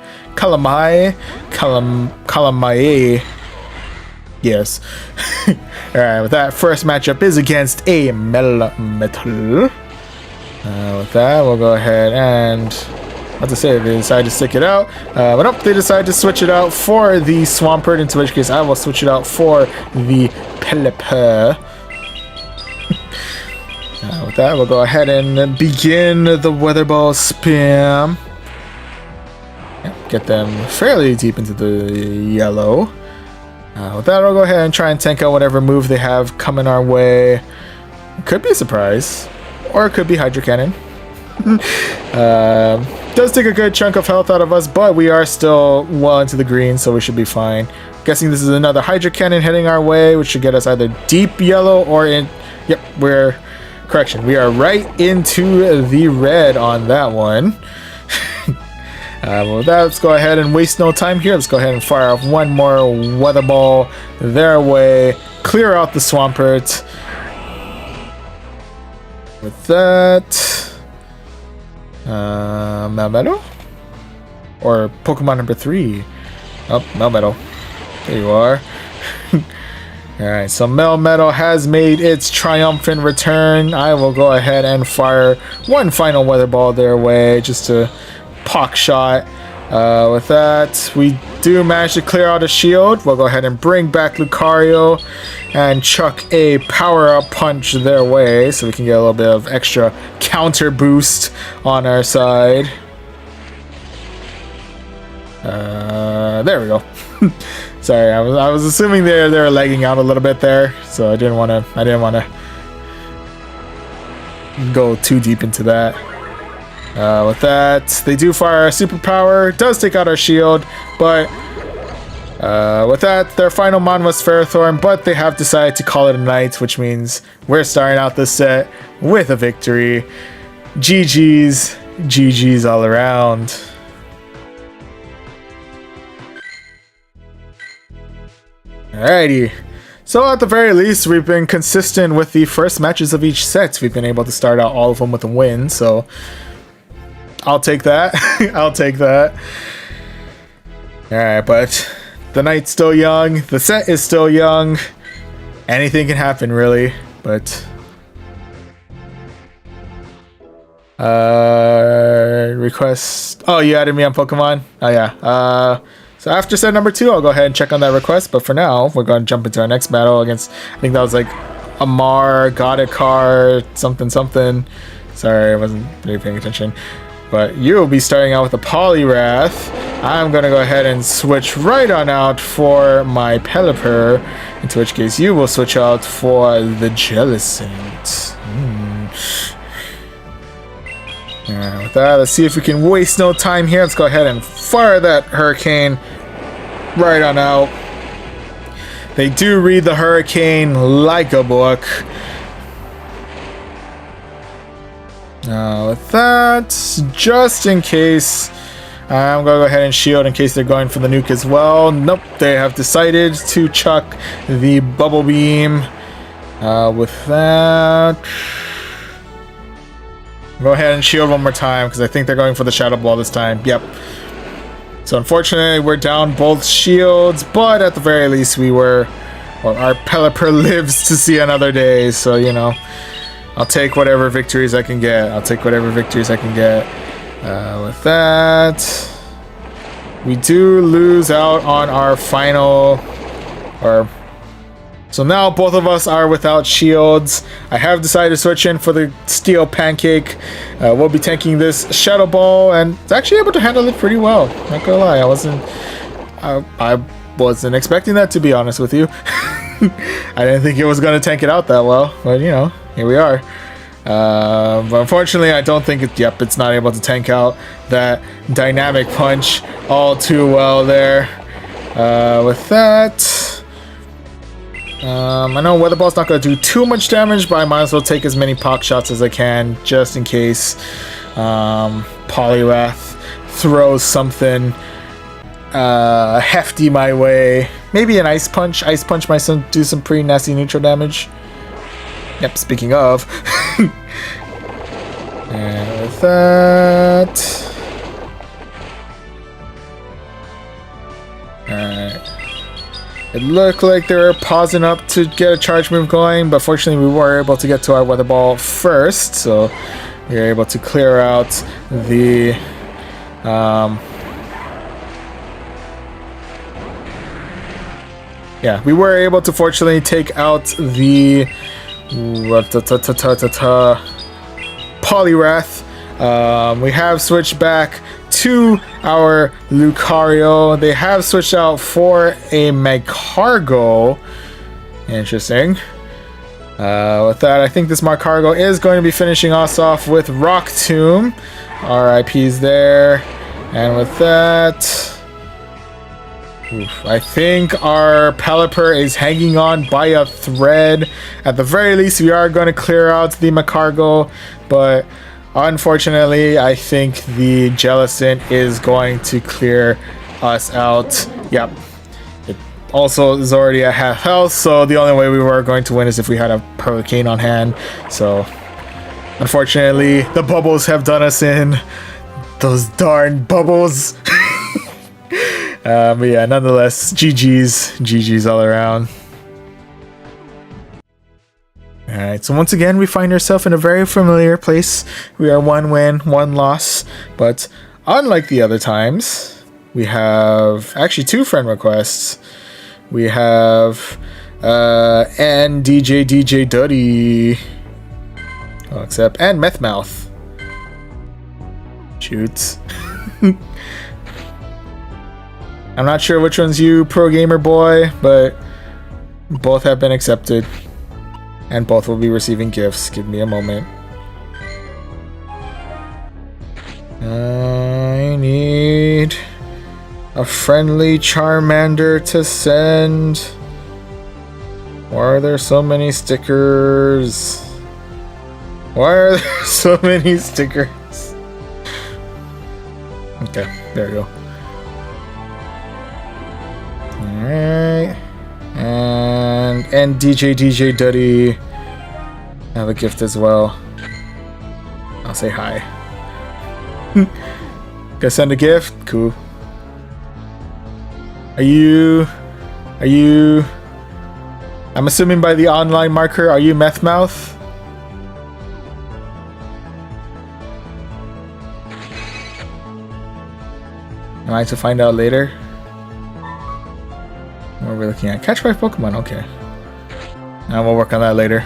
Yes. Alright, with that, first matchup is against a Melmetal. With that, we'll go ahead and, what to say, they decided to stick it out. But nope, they decided to switch it out for the Swampert, into which case I will switch it out for the Pelipper. With that, we'll go ahead and begin the Weather Ball spam. Get them fairly deep into the yellow. With that, I'll go ahead and try and tank out whatever move they have coming our way. It could be a surprise, or it could be Hydro Cannon. Does take a good chunk of health out of us, but we are still well into the green, so we should be fine. Guessing this is another Hydro Cannon heading our way, which should get us either deep yellow or in... Yep, correction, we are right into the red on that one. With that, let's go ahead and waste no time here. Let's go ahead and fire off one more Weather Ball their way. Clear out the Swampert. With that... Melmetal? Or Pokemon number 3? Oh, Melmetal. There you are. Alright, so Melmetal has made its triumphant return. I will go ahead and fire one final Weather Ball their way just to Pock Shot. With that, we do manage to clear out a shield. We'll go ahead and bring back Lucario and chuck a Power-Up Punch their way so we can get a little bit of extra counter boost on our side. There we go. Sorry, I was assuming they were lagging out a little bit there, so I didn't want to go too deep into that. With that, they do fire our superpower, does take out our shield, but with that, their final mon was Ferrothorn, but they have decided to call it a night, which means we're starting out this set with a victory. GG's all around. Alrighty, so at the very least, we've been consistent with the first matches of each set. We've been able to start out all of them with a win, so I'll take that. I'll take that. Alright, but the night's still young, the set is still young. Anything can happen, really, but... request... Oh, you added me on Pokemon? Oh, yeah. So after set number 2, I'll go ahead and check on that request. But for now, we're going to jump into our next battle against, I think that was like Amar, Godikar, something. Sorry, I wasn't really paying attention. But you'll be starting out with a Polywrath. I'm gonna go ahead and switch right on out for my Pelipper, into which case you will switch out for the Jellicent. Alright, with that, let's see if we can waste no time here. Let's go ahead and fire that Hurricane right on out. They do read the Hurricane like a book. With that, just in case, I'm going to go ahead and shield in case they're going for the nuke as well. Nope, they have decided to chuck the Bubble Beam. With that, go ahead and shield one more time because I think they're going for the Shadow Ball this time. Yep. So unfortunately, we're down both shields, but at the very least, our Pelipper lives to see another day. So, you know, I'll take whatever victories I can get. With that, we do lose out on our final, so now both of us are without shields. I have decided to switch in for the Steel Pancake. We'll be tanking this Shadow Ball, and it's actually able to handle it pretty well. Not gonna lie, I wasn't expecting that, to be honest with you. I didn't think it was gonna tank it out that well, but you know, here we are. But unfortunately, I don't think it's not able to tank out that Dynamic Punch all too well there. With that, I know Weather Ball's not going to do too much damage, but I might as well take as many Pock Shots as I can, just in case Polywrath throws something hefty my way. Maybe an Ice Punch. Ice Punch might do some pretty nasty neutral damage. Yep, speaking of. And with that, alright. It looked like they were pausing up to get a charge move going, but fortunately we were able to get to our Weather Ball first, so we were able to clear out the yeah, we were able to fortunately take out the Polywrath. We have switched back to our Lucario. They have switched out for a Magcargo. Interesting. With that, I think this Magcargo is going to be finishing us off with Rock Tomb. RIP's there. And with that, I think our Pelipper is hanging on by a thread. At the very least, we are going to clear out the Magcargo, but unfortunately, I think the Jellicent is going to clear us out. Yep. It also is already at half health, so the only way we were going to win is if we had a Hurricane on hand. So, unfortunately, the bubbles have done us in. Those darn bubbles. But yeah, nonetheless, GG's all around. Alright, so once again, we find ourselves in a very familiar place. We are 1 win, 1 loss, but unlike the other times, we have actually 2 friend requests. We have and DJ Duddy. Oh, except and Methmouth. Shoots. I'm not sure which one's you, Pro Gamer Boy, but both have been accepted. And both will be receiving gifts. Give me a moment. I need a friendly Charmander to send. Why are there so many stickers? Why are there so many stickers? Okay, there we go. Alright. And DJ Duddy have a gift as well. I'll say hi. Gonna send a gift? Cool. Are you... I'm assuming by the online marker, are you Methmouth? Am I to find out later? What are we looking at? Catch 5 Pokemon, okay. And we'll work on that later.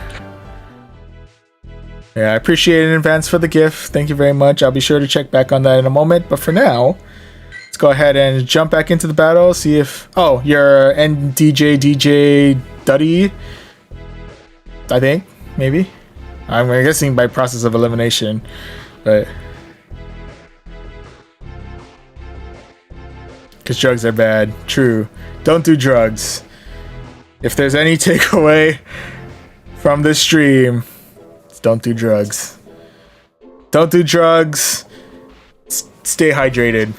Yeah, I appreciate it in advance for the gift. Thank you very much. I'll be sure to check back on that in a moment. But for now, let's go ahead and jump back into the battle. See if... Oh, you're DJ Duddy, I think, maybe. I'm guessing by process of elimination, but... Because drugs are bad. True. Don't do drugs. If there's any takeaway from this stream, it's don't do drugs. Don't do drugs. Stay hydrated.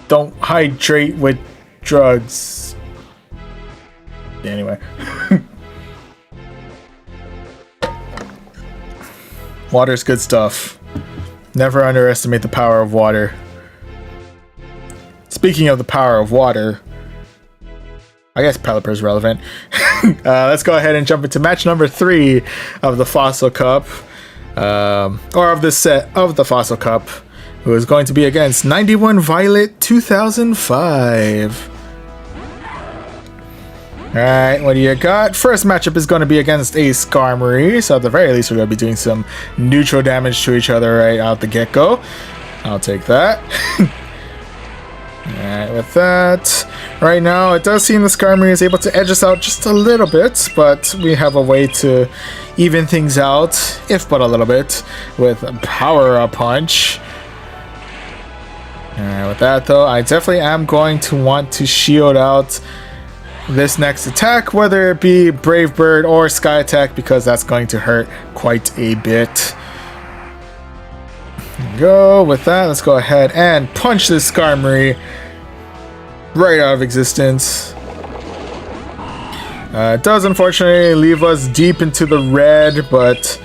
Don't hydrate with drugs. Anyway. Water's good stuff. Never underestimate the power of water. Speaking of the power of water, I guess Pelipper is relevant. Let's go ahead and jump into match number 3 of the Fossil Cup. Or of this set of the Fossil Cup, who is going to be against 91 Violet 2005. Alright, what do you got? First matchup is going to be against a Skarmory, so at the very least we're going to be doing some neutral damage to each other right out the get-go. I'll take that. Alright, with that, right now it does seem the Skarmory is able to edge us out just a little bit, but we have a way to even things out, if but a little bit, with Power Up Punch. Alright, with that though, I definitely am going to want to shield out this next attack, whether it be Brave Bird or Sky Attack, because that's going to hurt quite a bit. Go with that, let's go ahead and punch this Skarmory right out of existence. It does unfortunately leave us deep into the red, but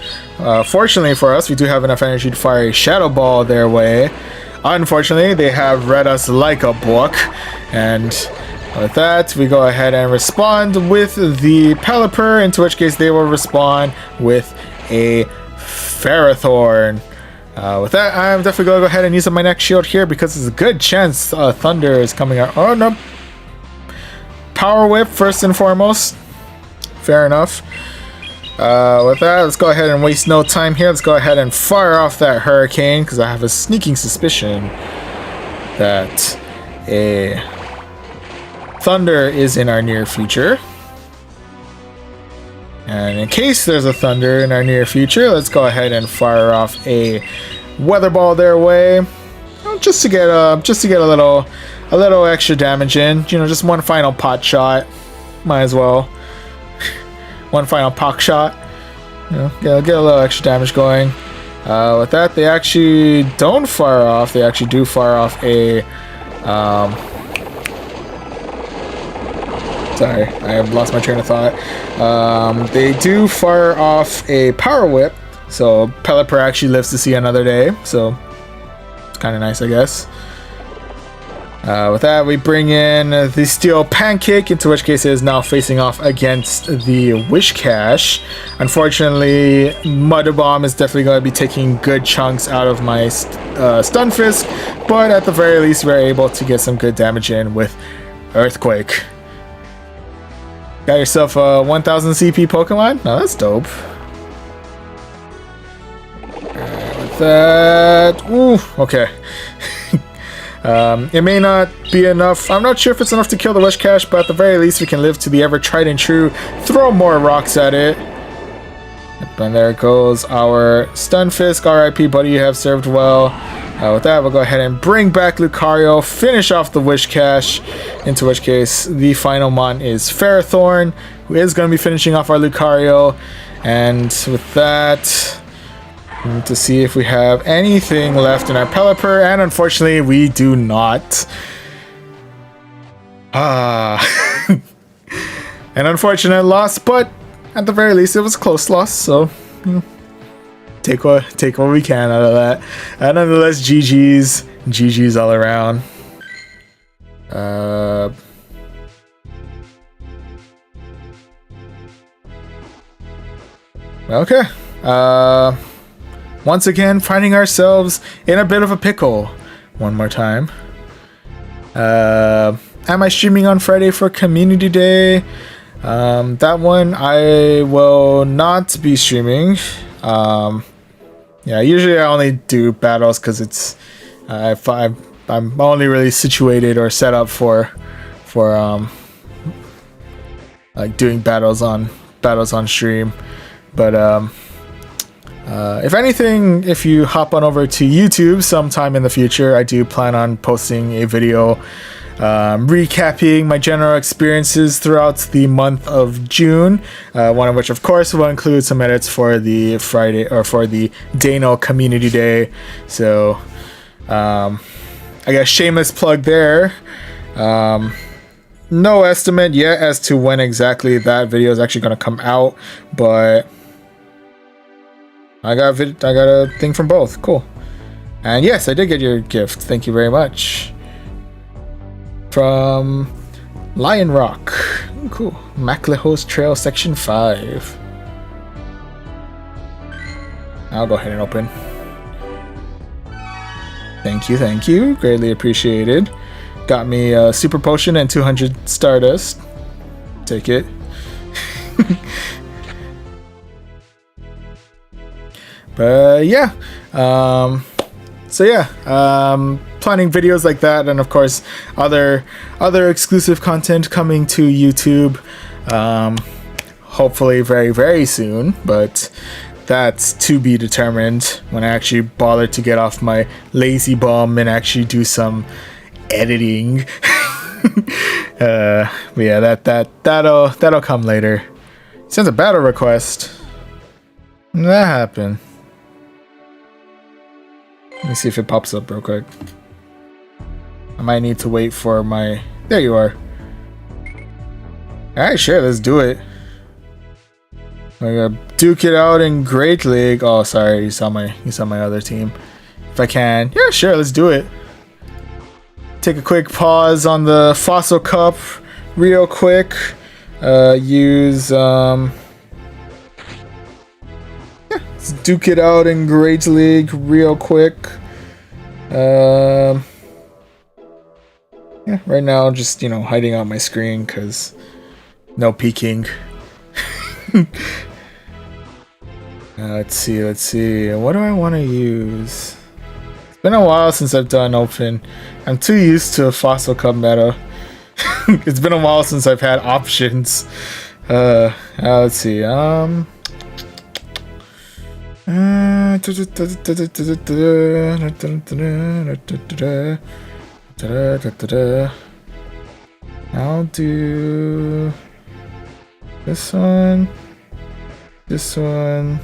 fortunately for us, we do have enough energy to fire a Shadow Ball their way. Unfortunately, they have read us like a book, and with that, we go ahead and respond with the Pelipper, into which case they will respond with a Ferrothorn. With that, I'm definitely going to go ahead and use up my next shield here because there's a good chance Thunder is coming out. Oh, no. Power Whip first and foremost. Fair enough. With that, let's go ahead and waste no time here. Let's go ahead and fire off that Hurricane because I have a sneaking suspicion that a Thunder is in our near future. And in case there's a Thunder in our near future, let's go ahead and fire off a Weather Ball their way, just to get a little extra damage in. You know, just one final pot shot. Might as well. One final pock shot. You know, get a little extra damage going. With that, they actually don't fire off. They actually do fire off a. Sorry, I have lost my train of thought. They do fire off a Power Whip, so Pelipper actually lives to see another day, so it's kind of nice, I guess. With that, we bring in the Steel Pancake, into which case it is now facing off against the Wishcash. Unfortunately, Mudder Bomb is definitely going to be taking good chunks out of my Stunfisk, but at the very least, we're able to get some good damage in with Earthquake. Got yourself a 1000 CP Pokemon? No, that's dope. With that... Ooh, okay. It may not be enough. I'm not sure if it's enough to kill the Wishcash, but at the very least we can live to the ever tried and true. Throw more rocks at it. And there goes our Stunfisk. RIP, buddy, you have served well. With that, we'll go ahead and bring back Lucario, finish off the Wishcash, into which case the final mon is Ferrothorn, who is going to be finishing off our Lucario. And with that, we need to see if we have anything left in our Pelipper, and unfortunately we do not. An unfortunate loss, but at the very least it was a close loss, so take what we can out of that. Nonetheless, GG's all around. Okay. Once again, finding ourselves in a bit of a pickle. One more time. Am I streaming on Friday for Community Day? That one I will not be streaming. Yeah, usually I only do battles because it's I I'm only really situated or set up for like doing battles on stream. But if anything, if you hop on over to YouTube sometime in the future, I do plan on posting a video recapping my general experiences throughout the month of June, one of which of course will include some edits for the Friday or for the Dano Community Day. So I guess shameless plug there. No estimate yet as to when exactly that video is actually going to come out, but I got a thing from both. Cool. And yes, I did get your gift. Thank you very much. From Lion Rock. Ooh, cool. Maclehose Trail Section 5. I'll go ahead and open. Thank you. Greatly appreciated. Got me a Super Potion and 200 Stardust. Take it. But yeah. So yeah. Planning videos like that, and of course other exclusive content coming to YouTube. Hopefully very, very soon. But that's to be determined when I actually bother to get off my lazy bum and actually do some editing. But yeah, that'll come later. Sends a battle request. That happened. Let me see if it pops up real quick. I might need to wait for my... There you are. Alright, sure, let's do it. We're gonna duke it out in Great League. Oh, sorry, you saw my other team. If I can. Yeah, sure, let's do it. Take a quick pause on the Fossil Cup real quick. Use yeah, let's duke it out in Great League real quick. Yeah, right now just, you know, hiding out my screen because no peeking. Let's see. What do I want to use? It's been a while since I've done open. I'm too used to a Fossil Cup meta. It's been a while since I've had options. Let's see. I'll do this one,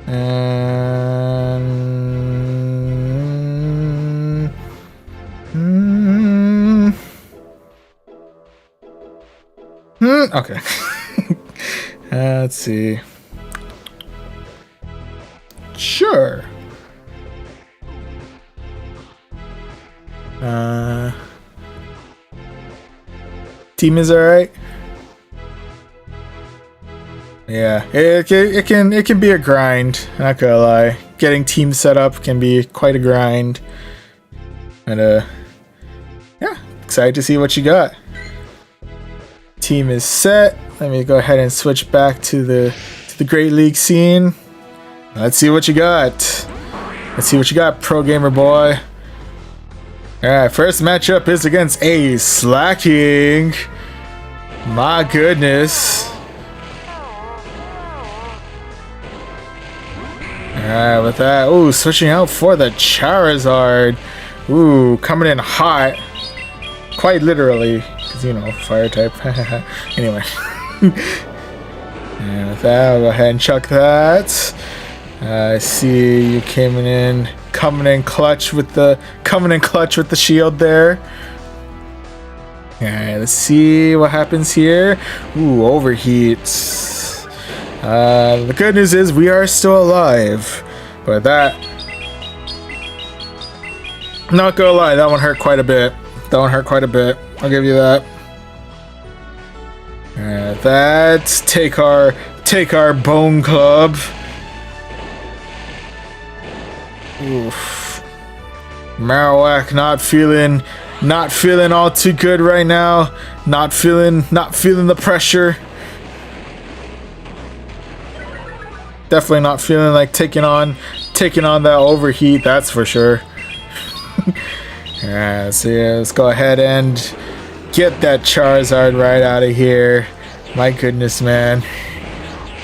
and okay. Let's see. Sure. Team is alright. Yeah, it can be a grind. Not gonna lie, getting team set up can be quite a grind. And yeah, excited to see what you got. Team is set. Let me go ahead and switch back to the Great League scene. Let's see what you got. Let's see what you got, pro gamer boy. Alright, first matchup is against a Slacking. My goodness. Alright, with that. Ooh, switching out for the Charizard. Ooh, coming in hot. Quite literally. Because, you know, fire type. Anyway. And with that, I'll go ahead and chuck that. I see you coming in clutch with the shield there. Alright, let's see what happens here. Ooh, overheats. The good news is we are still alive. But that, not gonna lie, that one hurt quite a bit. I'll give you that. Alright, that's take our Bone Club. Oof. Marowak not feeling all too good right now. Not feeling the pressure. Definitely not feeling like taking on that overheat, that's for sure. Alright, so yeah, let's go ahead and get that Charizard right out of here. My goodness, man.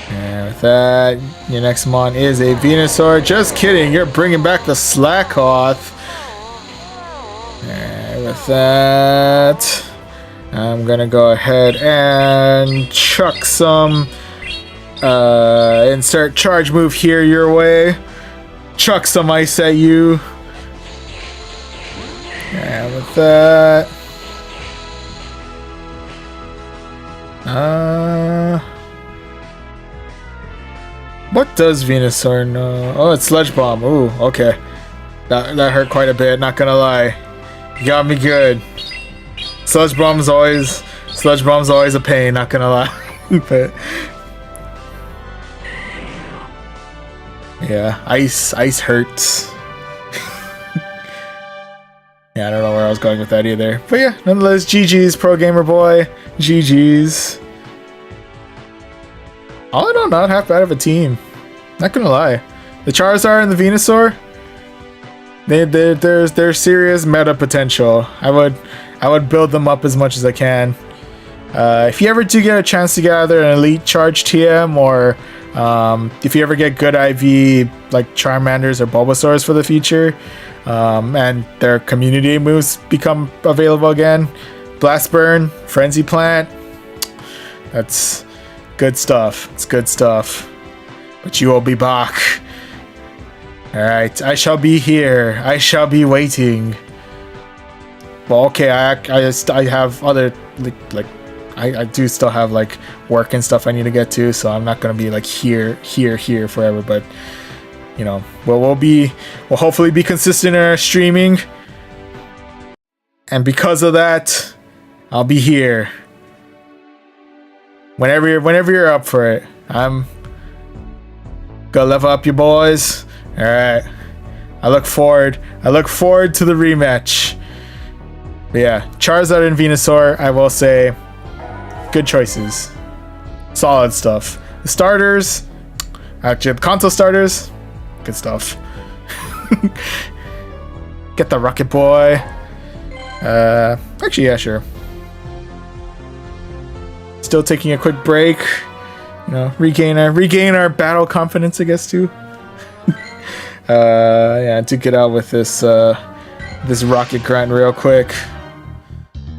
And with that, your next mon is a Venusaur. Just kidding, you're bringing back the Slackoth. And with that, I'm gonna go ahead and chuck some insert charge move here your way. Chuck some ice at you. And with that, what does Venusaur know? Oh, it's Sludge Bomb. Ooh, okay. That hurt quite a bit, not gonna lie. You got me good. Sludge Bomb's always a pain, not gonna lie. But yeah, ice hurts. Yeah, I don't know where I was going with that either. But yeah, nonetheless, GG's, Pro Gamer Boy. GG's. All in all, not half bad of a team. Not gonna lie. The Charizard and the Venusaur, there's serious meta potential. I would build them up as much as I can. If you ever do get a chance to gather an Elite Charge TM, or if you ever get good IV like Charmanders or Bulbasaurs for the future, and their community moves become available again, Blast Burn, Frenzy Plant, that's good stuff. It's good stuff. But you will be back. Alright, I shall be here. I shall be waiting. Well, okay, I have other, like I do still have like work and stuff I need to get to, so I'm not gonna be like here forever, but you know, we'll hopefully be consistent in our streaming, and because of that, I'll be here whenever you're up for it. I'm gonna level up your boys. All right, I look forward to the rematch. But yeah, Charizard and Venusaur, I will say, good choices, solid stuff. The starters, actually the console starters, good stuff. Get the Rocket Boy. Actually, yeah, sure. Still taking a quick break. You know, regain our battle confidence, I guess, too. Yeah, to get out with this this rocket grunt real quick.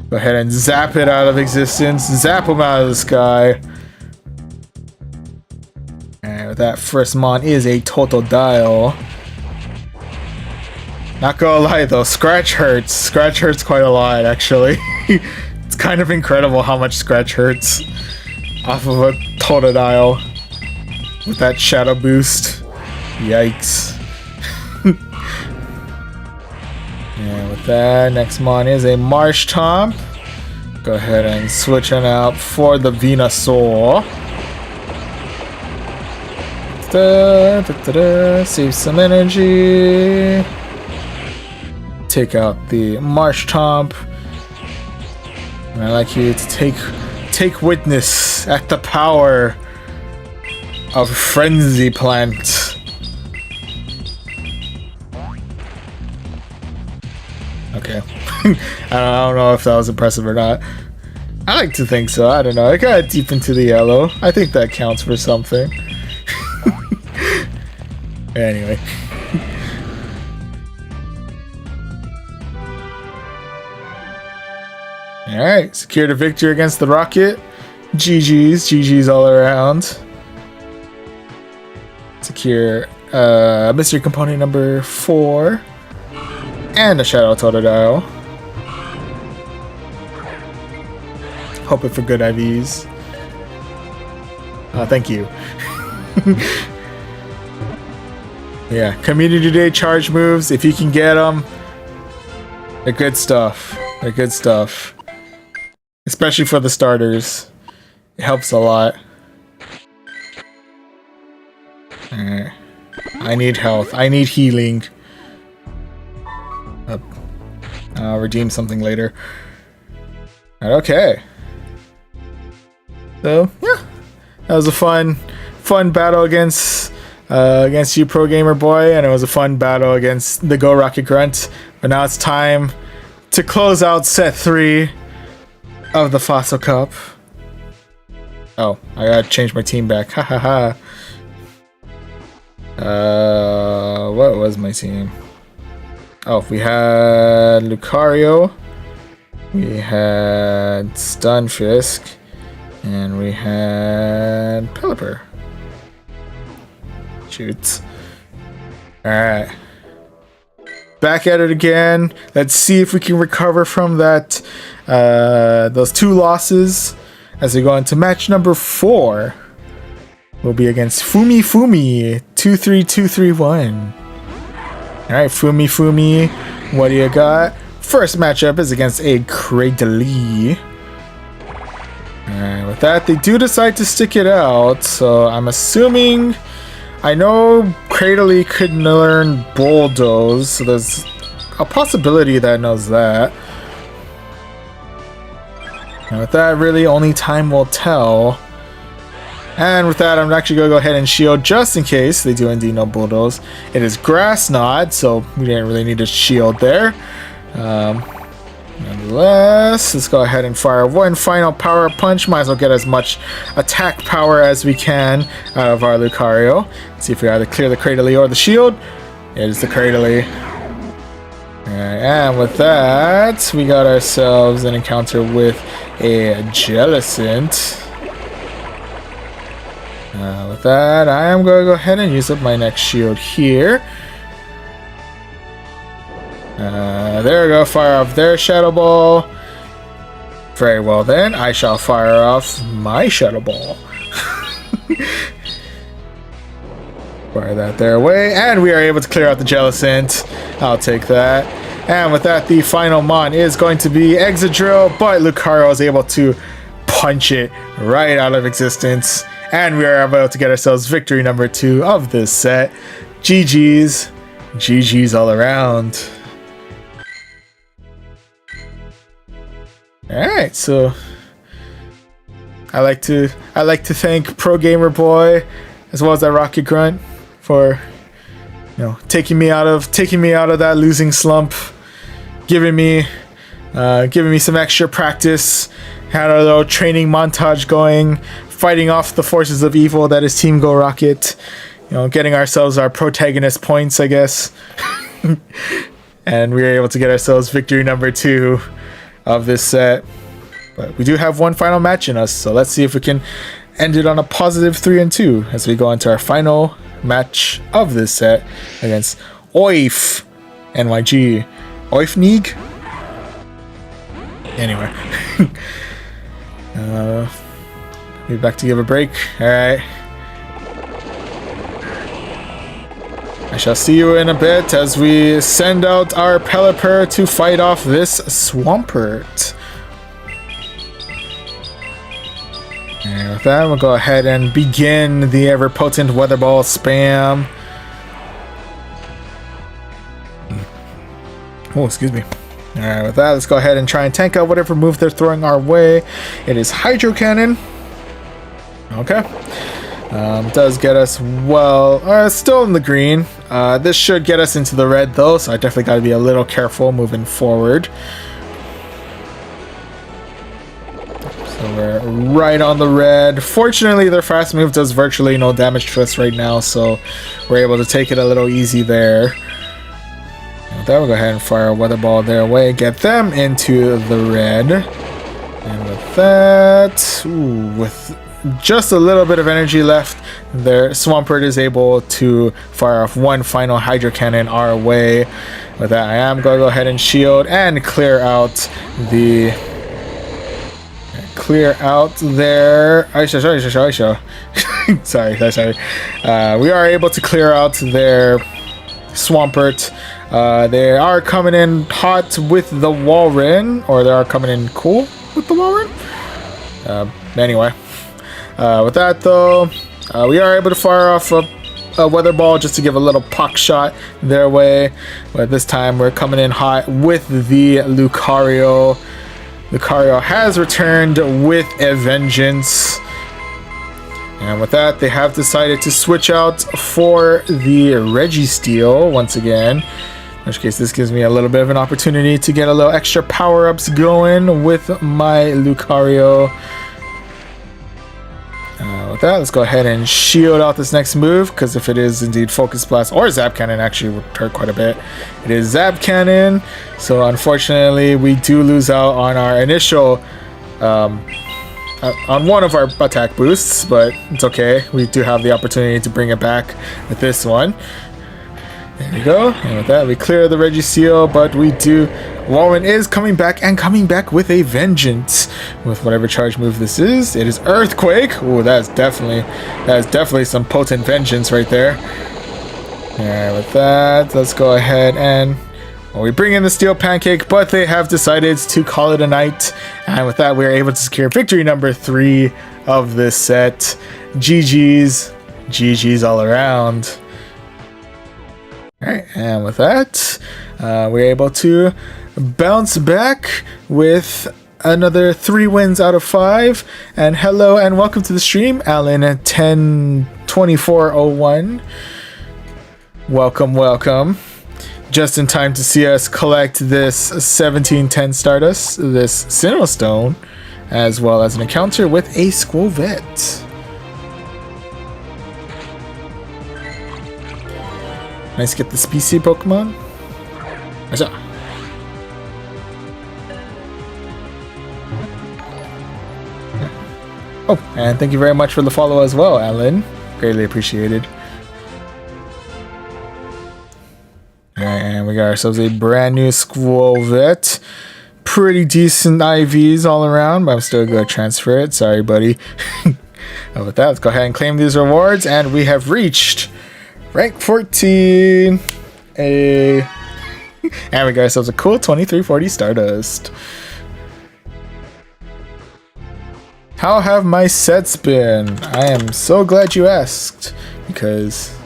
Go ahead and zap it out of existence. Zap him out of the sky. And that first mon is a Totodile. Not gonna lie though, Scratch hurts. Scratch hurts quite a lot, actually. It's kind of incredible how much Scratch hurts off of a Totodile with that shadow boost. Yikes. And with that, next mon is a Marshtomp. Go ahead and switch on out for the Venusaur. Save some energy. Take out the Marshtomp. And I'd like you to take witness at the power of Frenzy Plant. Okay. I don't know if that was impressive or not. I like to think so. I don't know. I got deep into the yellow. I think that counts for something. Anyway. Alright, secured a victory against the Rocket. GG's all around. Secure mystery component number 4. And a Shadow Totodile. Hoping for good IVs. Thank you. Yeah, Community Day charge moves, if you can get them, they're good stuff. They're good stuff. Especially for the starters. It helps a lot. Alright. I need health. I need healing. I'll redeem something later. Okay. So, yeah. That was a fun battle against against you, Pro Gamer Boy, and it was a fun battle against the Go Rocket Grunt. But now it's time to close out set 3 of the Fossil Cup. Oh, I gotta change my team back. Ha ha ha. What was my team? Oh, we had Lucario, we had Stunfisk, and we had Pelipper. Shoots. Alright. Back at it again. Let's see if we can recover from that those 2 losses as we go into match number 4. We'll be against Fumi 23231. Alright, Fumi, what do you got? First matchup is against a Cradily. Alright, with that, they do decide to stick it out, so I'm assuming... I know Cradily could learn Bulldoze, so there's a possibility that it knows that. And with that, really, only time will tell. And with that, I'm actually going to go ahead and shield just in case they do indeed know Bulldoze. It is Grass Knot, so we didn't really need a shield there. Nonetheless, let's go ahead and fire one final power punch. Might as well get as much attack power as we can out of our Lucario. See if we either clear the Cradily or the shield. It is the Cradily. And with that, we got ourselves an encounter with a Jellicent. With that, I am going to go ahead and use up my next shield here. There we go, fire off their Shadow Ball. Very well then, I shall fire off my Shadow Ball. Fire that their way, and we are able to clear out the Jellicent. I'll take that. And with that, the final mon is going to be Exadrill, but Lucario is able to punch it right out of existence. And we are able to get ourselves victory number 2 of this set. GG's. GG's all around. Alright, so I like to thank Pro Gamer Boy as well as that Rocket Grunt for taking me out of that losing slump, giving me some extra practice, had a little training montage going, fighting off the forces of evil that is Team Go Rocket, getting ourselves our protagonist points, I guess. And we were able to get ourselves victory number 2 of this set. But we do have one final match in us, so let's see if we can end it on a positive 3-2 as we go into our final match of this set against Oif NYG. Oifnig? Anyway. Be back to give a break. Alright. I shall see you in a bit as we send out our Pelipper to fight off this Swampert. And with that, we'll go ahead and begin the ever-potent Weather Ball spam. Oh, excuse me. Alright, with that, let's go ahead and try and tank out whatever move they're throwing our way. It is Hydro Cannon. Okay. Does get us, well, still in the green. This should get us into the red though, so I definitely got to be a little careful moving forward. So we're right on the red. Fortunately, their fast move does virtually no damage to us right now, so we're able to take it a little easy there. And with that, we'll go ahead and fire a Weather Ball their way, get them into the red. And with that, with just a little bit of energy left, their Swampert is able to fire off one final Hydro Cannon our way. With that, I am going to go ahead and shield and clear out their sorry. We are able to clear out their Swampert. They are coming in hot with the Walrein, or they are coming in cool with the Walrein. Anyway. With that though, we are able to fire off a Weather Ball just to give a little pock shot their way, but this time we're coming in hot with the Lucario. Lucario has returned with a vengeance, And with that, they have decided to switch out for the Reggie Steele once again. In which case, this gives me a little bit of an opportunity to get a little extra power-ups going with my Lucario. With that, let's go ahead and shield out this next move, because if it is indeed Focus Blast or Zap Cannon, actually would hurt quite a bit. It is Zap Cannon, so unfortunately we do lose out on our initial on one of our attack boosts, but it's okay. We do have the opportunity to bring it back with this one. There we go. And with that, we clear the Reggie Seal, but we do. Warren is coming back and coming back with a vengeance with whatever charge move this is. It is Earthquake. Ooh, that is definitely some potent vengeance right there. Alright, with that, let's go ahead and we bring in the Steel Pancake, but they have decided to call it a night. And with that, we are able to secure victory number 3 of this set. GG's. GG's all around. Alright, and with that, we're able to bounce back with another 3 wins out of 5. And hello and welcome to the stream, Alan at 102401. Welcome, welcome. Just in time to see us collect this 1710 Stardust, this Sinnoh Stone, as well as an encounter with a Squovette. Nice, get the species Pokemon. Oh, and thank you very much for the follow as well, Alan. Greatly appreciated. Alright, and we got ourselves a brand new Squovette. Pretty decent IVs all around, but I'm still going to transfer it. Sorry, buddy. And with that, let's go ahead and claim these rewards, and we have reached rank 14. And we got ourselves a cool 2340 Stardust. How have my sets been? I am so glad you asked, because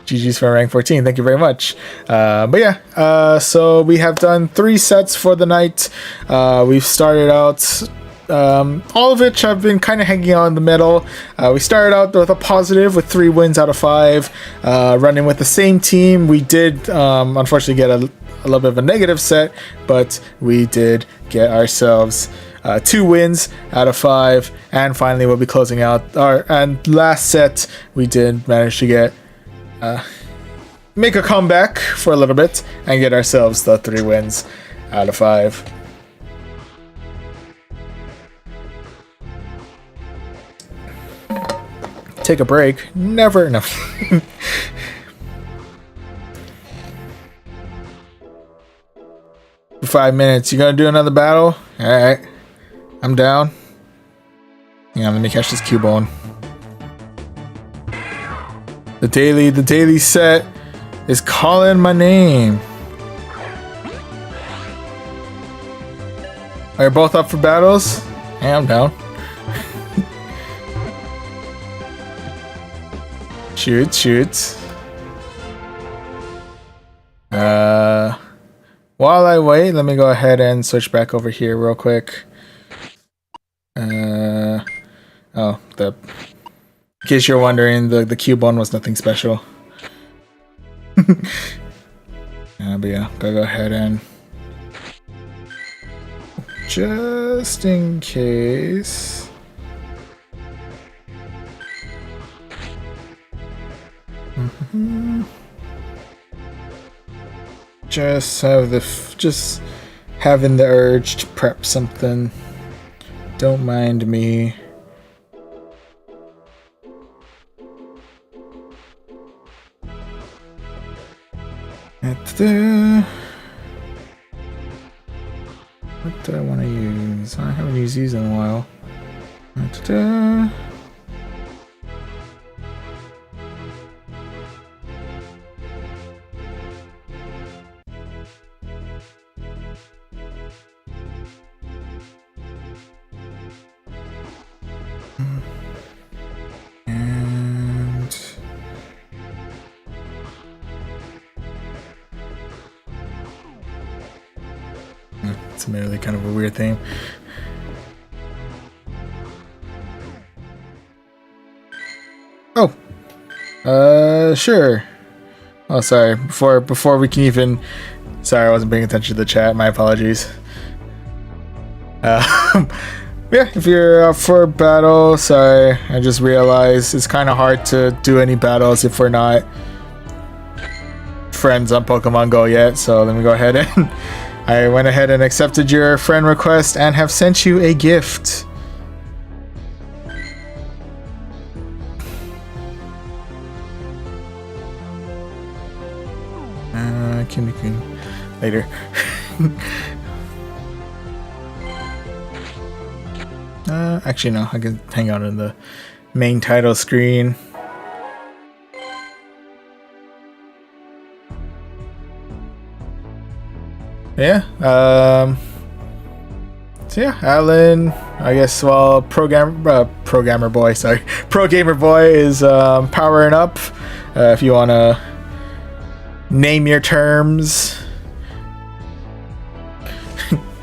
GG's for rank 14. Thank you very much. But yeah, so we have done 3 sets for the night. We've started out, all of which I've been kind of hanging on in the middle. We started out with a positive with 3 wins out of 5, running with the same team. We did unfortunately get a little bit of a negative set, but we did get ourselves 2 wins out of 5, and finally we'll be closing out our last set. We did manage to get make a comeback for a little bit and get ourselves the 3 wins out of 5. Take a break. Never. No. 5 minutes. You gonna do another battle? Alright. I'm down. Hang on, let me catch this Cubone. The daily set is calling my name. Are you both up for battles? Yeah, I'm down. Shoot. While I wait, let me go ahead and switch back over here real quick. In case you're wondering, the Cubone was nothing special. But yeah, gotta go ahead and just in case. Just having the urge to prep something. Don't mind me. What do I want to use? I haven't used these in a while. It's merely kind of a weird thing. Sure. Oh, sorry. Before we can even... Sorry, I wasn't paying attention to the chat. My apologies. Yeah, if you're up for a battle, sorry. I just realized it's kind of hard to do any battles if we're not friends on Pokemon Go yet. So let me go ahead and... I went ahead and accepted your friend request and have sent you a gift. Queen later. Actually no, I can hang out in the main title screen. Yeah, so yeah, Alan, I guess, well, Pro Gamer Boy is powering up. If you want to name your terms,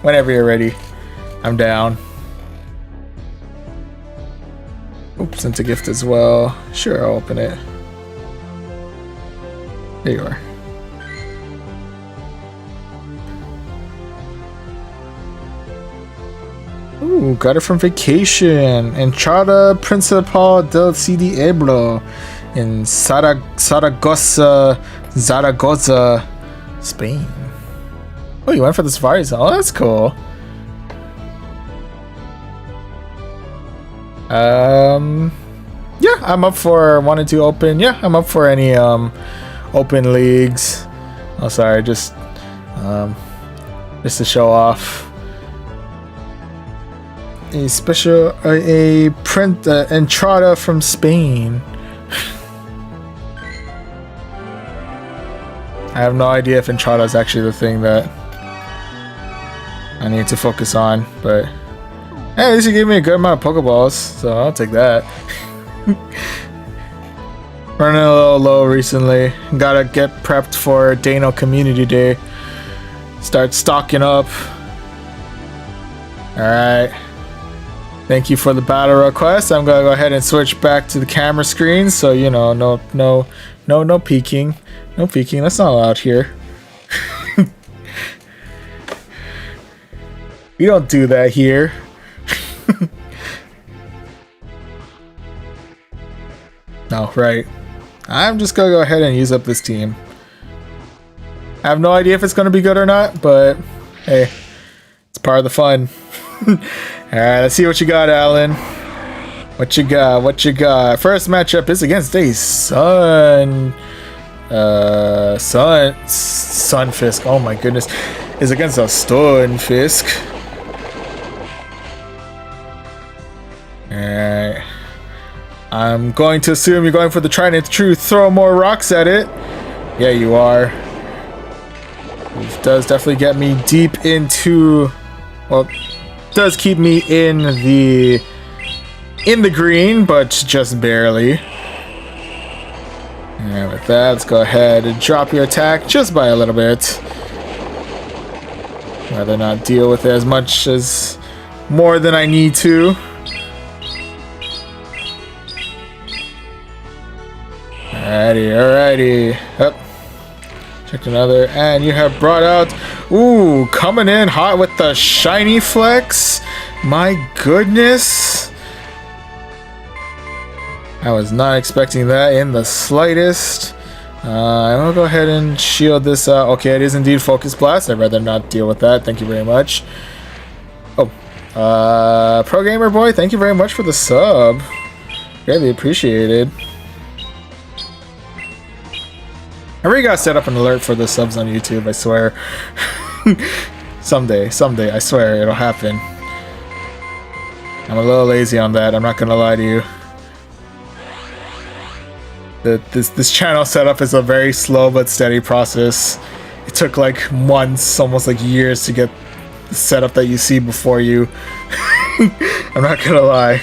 whenever you're ready, I'm down. Oops, sent a gift as well. Sure, I'll open it. There you are. Ooh, got it from vacation. Entrada Principal del Diablo in Zaragoza, Spain. Oh, you went for the Safari Zone. Oh, that's cool. Yeah, I'm up for wanting to open. Yeah, I'm up for any open leagues. Oh, sorry, just to show off. A special print entrada from Spain. I have no idea if entrada is actually the thing that I need to focus on, but hey, at least you gave me a good amount of Pokeballs, so I'll take that. Running a little low recently. Gotta get prepped for Dano Community Day. Start stocking up. Alright. Thank you for the battle request. I'm gonna go ahead and switch back to the camera screen, so you know, no peeking. No peeking, that's not allowed here. We don't do that here. No, right. I'm just gonna go ahead and use up this team. I have no idea if it's gonna be good or not, but hey, it's part of the fun. Alright, let's see what you got, Alan. What you got? What you got? First matchup is against a Sunfisk. Oh my goodness. Is against a Stunfisk. Alright. I'm going to assume you're going for the Trident True. Throw more rocks at it. Yeah, you are. Which does definitely get me deep into... Well, does keep me in the green, but just barely. And with that, let's go ahead and drop your attack just by a little bit. Rather not deal with it as much as more than I need to. Alrighty. Up. Check another, and you have brought out, ooh, coming in hot with the shiny flex. My goodness. I was not expecting that in the slightest. I'll go ahead and shield this out. Okay, it is indeed Focus Blast. I'd rather not deal with that. Thank you very much. Oh, Pro Gamer Boy, thank you very much for the sub. Greatly appreciated. I already got set up an alert for the subs on YouTube, I swear. Someday, I swear it'll happen. I'm a little lazy on that, I'm not gonna lie to you. This channel setup is a very slow but steady process. It took like months, almost like years to get the setup that you see before you. I'm not gonna lie.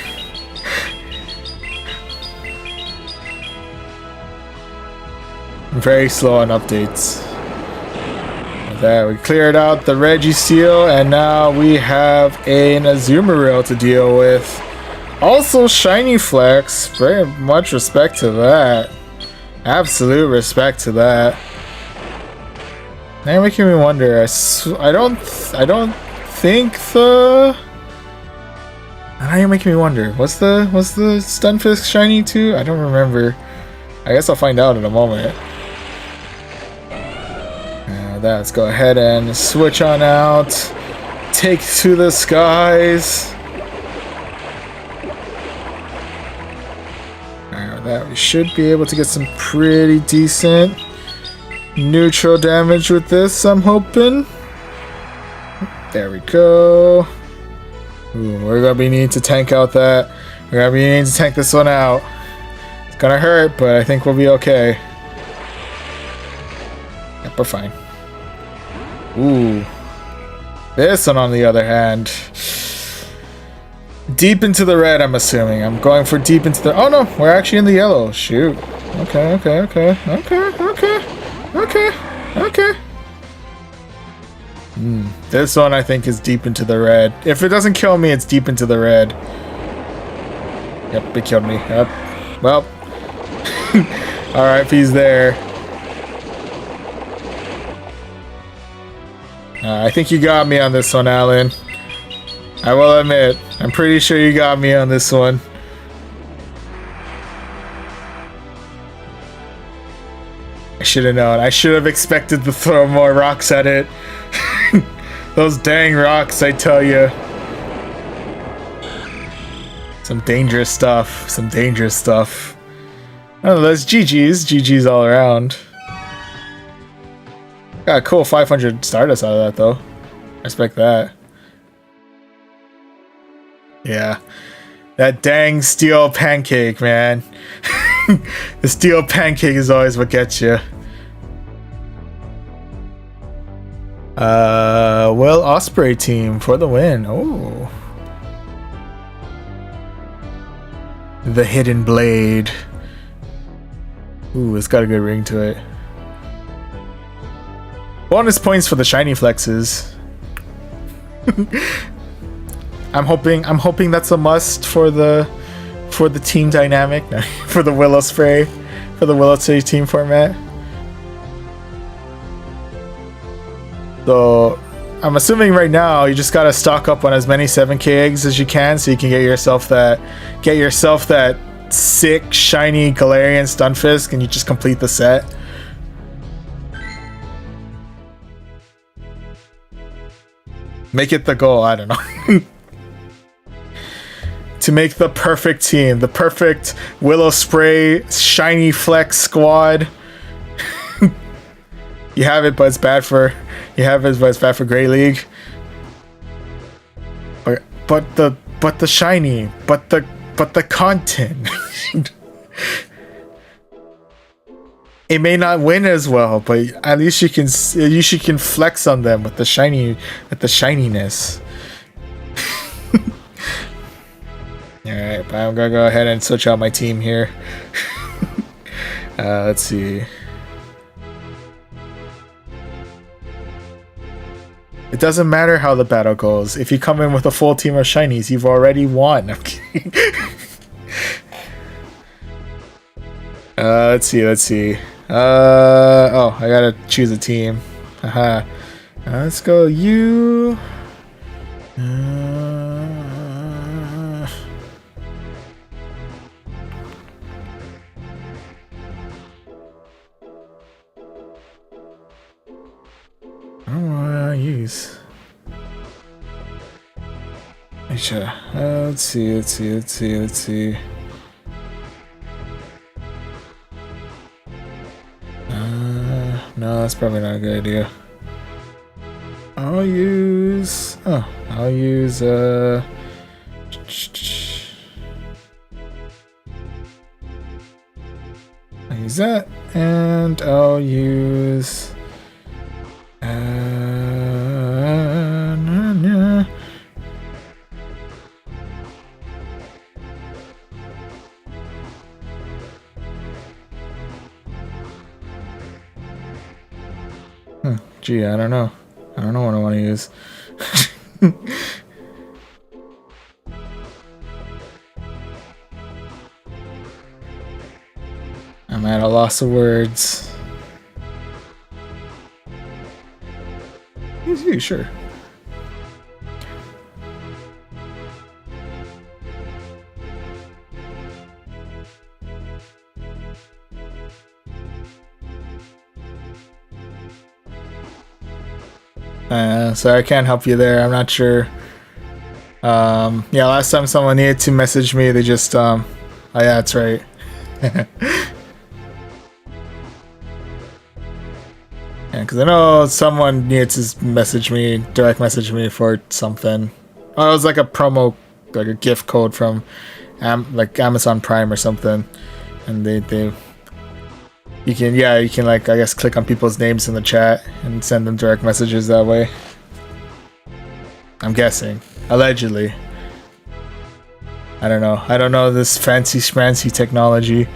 I'm very slow on updates. With that, we cleared out the Reggie Seal, and now we have an Azumarill to deal with. Also, Shiny Flex. Very much respect to that. Absolute respect to that. Now you're making me wonder. I don't think the. Now you're making me wonder. Was the Stunfisk shiny too? I don't remember. I guess I'll find out in a moment. Let's go ahead and switch on out. Take to the skies. That we should be able to get some pretty decent neutral damage with this, I'm hoping. There we go. Ooh, we're gonna be needing to tank out that. We're gonna be needing to tank this one out. It's gonna hurt, but I think we'll be okay. Yep, we're fine. Ooh. This one, on the other hand. Deep into the red, I'm assuming. I'm going for deep into the... Oh, no. We're actually in the yellow. Shoot. Okay. This one, I think, is deep into the red. If it doesn't kill me, it's deep into the red. Yep, it killed me. Yep. Well. Alright, he's there. I think you got me on this one, Alan. I will admit, I'm pretty sure you got me on this one. I should have known. I should have expected to throw more rocks at it. Those dang rocks, I tell you. Some dangerous stuff. Some dangerous stuff. Oh, that's GG's. GG's all around. Got a cool 500 Stardust out of that, though. Respect that. Yeah. That dang steel pancake, man. The steel pancake is always what gets you. Well, Osprey team for the win. Oh. The Hidden Blade. Ooh, it's got a good ring to it. Bonus points for the shiny flexes. I'm hoping that's a must for the team dynamic, for the Willow Spray, for the Willow Spray team format. So I'm assuming right now you just gotta stock up on as many 7k eggs as you can, so you can get yourself that sick shiny Galarian Stunfisk, and you just complete the set. Make it the goal. I don't know. To make the perfect team, the perfect Willow Spray shiny flex squad. You have it, but it's bad for Great League. But the shiny, but the content. It may not win as well, but at least you can flex on them with the shininess. Alright, but I'm gonna go ahead and switch out my team here. Let's see. It doesn't matter how the battle goes. If you come in with a full team of shinies, you've already won. I'm kidding. Let's see. Oh, I gotta choose a team. Haha. Let's go you. I don't wanna use. Let's see. No, that's probably not a good idea. I'll use that, and I'll use Gee, I don't know what I want to use. I'm at a loss of words. Yeah, sure. So I can't help you there. I'm not sure. Yeah, last time someone needed to message me, they just oh yeah, that's right. Yeah, because I know someone needed to message me, direct message me for something. Oh, it was like a promo, like a gift code from like Amazon Prime or something, and you can like, I guess, click on people's names in the chat and send them direct messages that way. I'm guessing. Allegedly. I don't know. I don't know this fancy schmancy technology.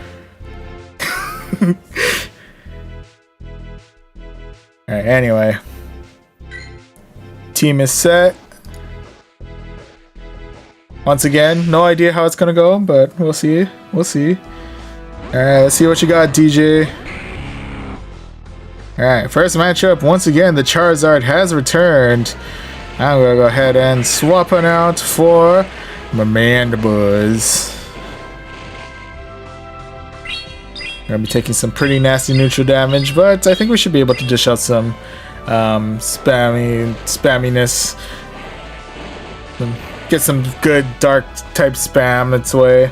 Alright, anyway. Team is set. Once again, no idea how it's gonna go, but we'll see. We'll see. Alright, let's see what you got, DJ. Alright, first matchup. Once again, the Charizard has returned. I'm gonna go ahead and swap it out for my Mandibuzz. Gonna be taking some pretty nasty neutral damage, but I think we should be able to dish out some spamminess. Get some good dark type spam its way.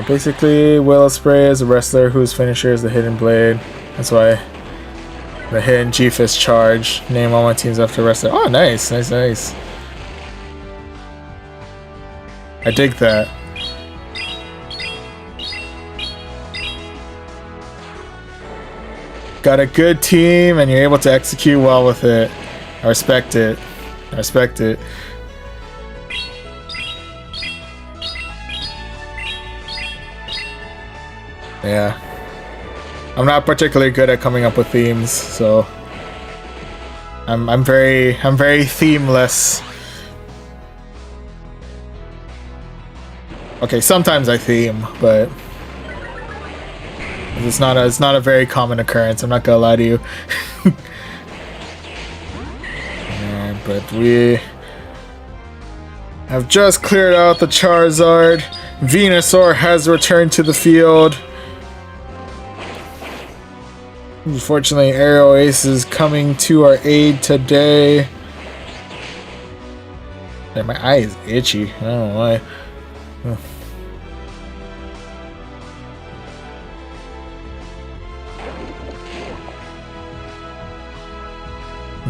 Basically, Willow Spray is a wrestler whose finisher is the Hidden Blade. That's why the Hidden G-Fist charge. Name all my teams after wrestler. Oh, nice, nice, nice. I dig that. Got a good team and you're able to execute well with it. I respect it. I respect it. Yeah. I'm not particularly good at coming up with themes, so I'm very themeless. Okay, sometimes I theme, but it's not a very common occurrence. I'm not gonna lie to you. Yeah, but we have just cleared out the Charizard. Venusaur has returned to the field. Unfortunately, Aero Ace is coming to our aid today. Yeah, my eye is itchy. I don't know why.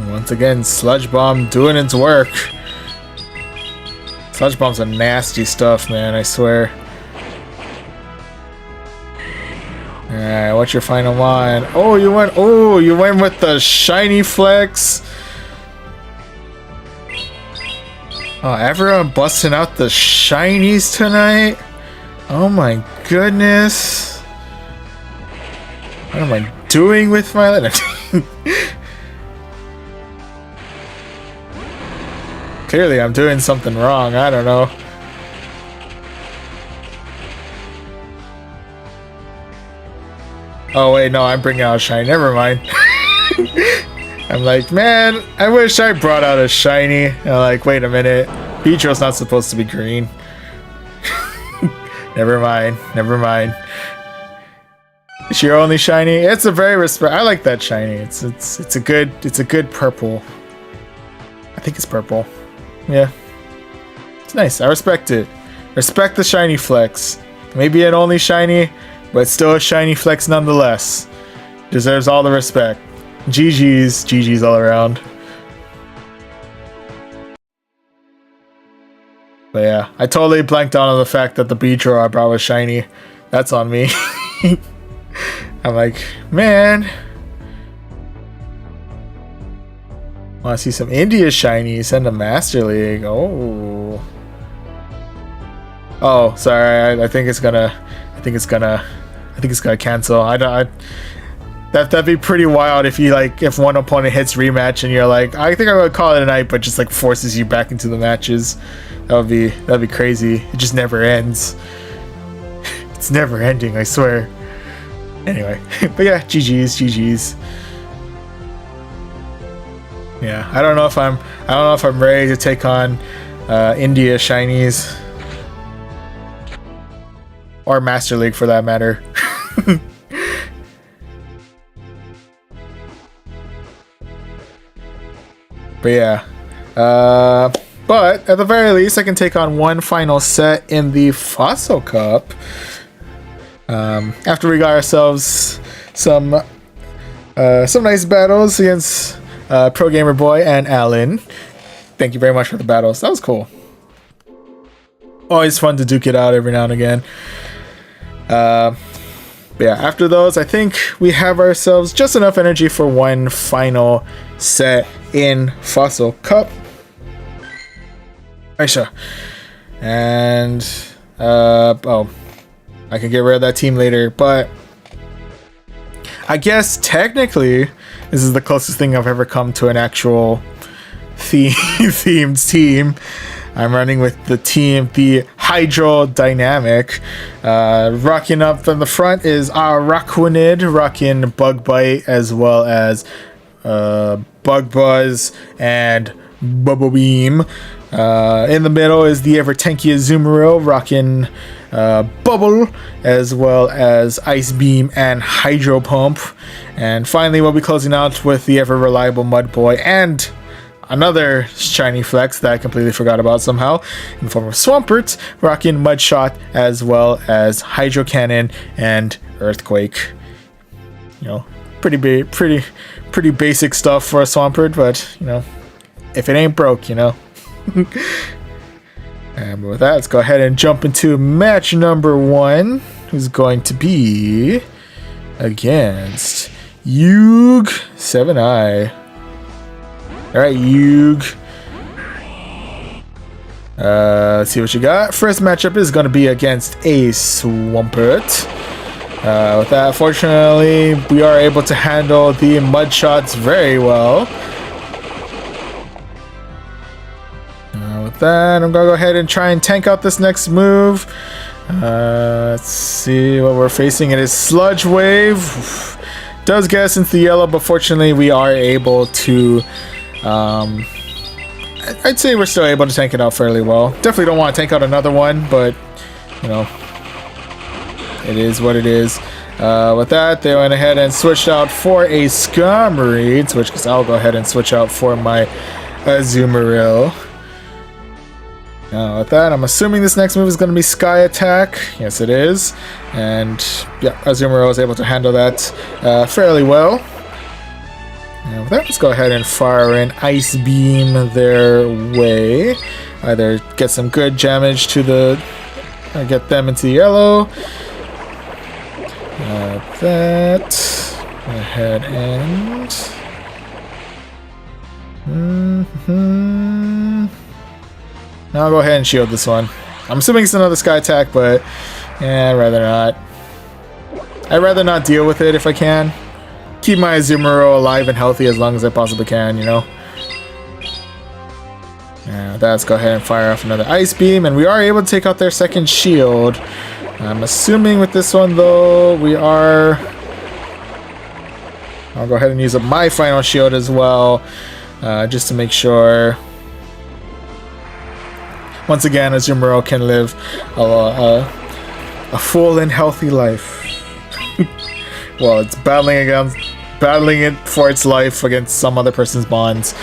Once again, Sludge Bomb doing its work. Sludge Bomb's a nasty stuff, man, I swear. Alright, what's your final one? Oh, you went with the shiny flex. Oh, everyone busting out the shinies tonight? Oh my goodness. What am I doing with my life? Clearly I'm doing something wrong, I don't know. Oh wait, no, I'm bringing out a shiny. Never mind. I'm like, man, I wish I brought out a shiny. And I'm like, wait a minute. Beatrio's not supposed to be green. Never mind. Never mind. It's your only shiny. It's a very I like that shiny. It's a good purple. I think it's purple. Yeah. It's nice. I respect it. Respect the shiny flex. Maybe an only shiny, but still a shiny flex nonetheless. Deserves all the respect. GG's all around. But yeah, I totally blanked out on the fact that the Beedrill I brought was shiny. That's on me. I'm like, man. Want to see some India shinies? Send a Master League. Oh. Oh, sorry. I think it's gonna cancel. That'd be pretty wild if you if one opponent hits rematch and you're like, I think I would call it a night, but just like forces you back into the matches. That'd be crazy. It just never ends. It's never ending, I swear. Anyway, but yeah, GG's. Yeah, I don't know if I'm ready to take on India Shinies or Master League for that matter. But yeah, but at the very least, I can take on one final set in the Fossil Cup. After we got ourselves some nice battles against Pro Gamer Boy and Alan. Thank you very much for the battles. That was cool. Always fun to duke it out every now and again. But yeah, after those, I think we have ourselves just enough energy for one final set in Fossil Cup. Aisha. And oh, I can get rid of that team later, but I guess technically this is the closest thing I've ever come to an actual themed team. I'm running with the Hydro Dynamic. Rocking up from the front is Araquanid, rocking Bug Bite as well as Bug Buzz and Bubble Beam. In the middle is the ever tanky Azumarill, rocking Bubble as well as Ice Beam and Hydro Pump. And finally, we'll be closing out with the ever reliable Mudboy and another shiny flex that I completely forgot about somehow in the form of Swampert, rocking Mudshot as well as Hydro Cannon and Earthquake. You know, pretty basic stuff for a Swampert, but you know, if it ain't broke, you know. And with that, let's go ahead and jump into match number 1, who's going to be against Yug 7i. Alright, Yug. Let's see what you got. First matchup is going to be against a Swampert. With that, fortunately, we are able to handle the mud shots very well. With that, I'm going to go ahead and try and tank out this next move. Let's see what we're facing. It is Sludge Wave. Does get us into the yellow, but fortunately, we are able to... I'd say we're still able to tank it out fairly well. Definitely don't want to tank out another one, but you know, it is what it is. With that, they went ahead and switched out for a Skarmory, because I'll go ahead and switch out for my Azumarill. With that, I'm assuming this next move is going to be Sky Attack. Yes, it is. And yeah, Azumarill was able to handle that fairly well. And with that, let's go ahead and fire an Ice Beam their way. Either get some good damage to the... get them into the yellow. That... go ahead and... I'll go ahead and shield this one. I'm assuming it's another Sky Attack, but... yeah, I'd rather not. I'd rather not deal with it if I can. Keep my Azumarill alive and healthy as long as I possibly can, you know. Yeah, let's go ahead and fire off another Ice Beam, and we are able to take out their second shield. I'm assuming with this one, though, we are... I'll go ahead and use up my final shield as well, just to make sure... Once again, Azumarill can live a full and healthy life. Well, it's battling it for its life against some other person's bonds.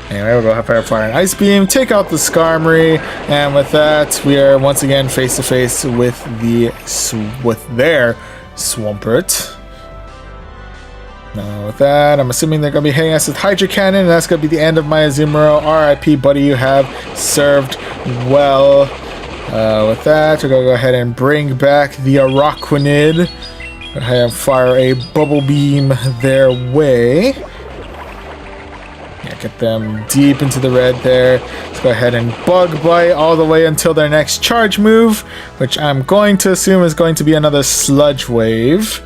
Anyway, we'll go ahead and fire an Ice Beam, take out the Skarmory, and with that, we are once again face to face with their Swampert. Now, with that, I'm assuming they're going to be hitting us with Hydro Cannon, and that's going to be the end of my Azumarill. RIP, buddy, you have served well. With that, we're going to go ahead and bring back the Araquanid. Go ahead and fire a Bubble Beam their way. Yeah, get them deep into the red there. Let's go ahead and Bug Bite all the way until their next charge move, which I'm going to assume is going to be another Sludge Wave.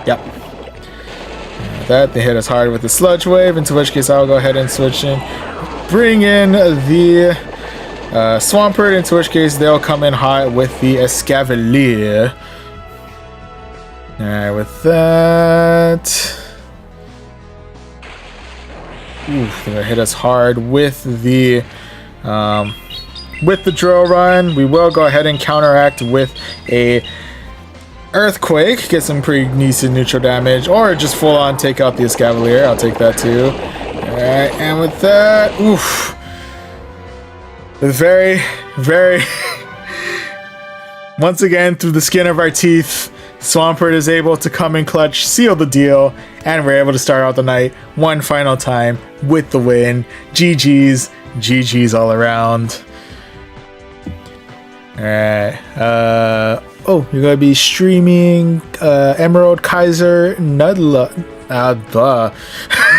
Yep. That they hit us hard with the Sludge Wave, into which case I'll go ahead and switch in, bring in the Swampert, into which case they'll come in hot with the Escavalier. Alright, with that... Oof, they're gonna hit us hard with the drill run. We will go ahead and counteract with a earthquake, get some pretty decent neutral damage, or just full on take out the Escavalier. I'll take that too. Alright, and with that, oof. Very, very once again, through the skin of our teeth, Swampert is able to come in clutch, seal the deal, and we're able to start out the night one final time with the win. GG's, GG's all around. Alright, oh, you're gonna be streaming Emerald Kaiser Nudla.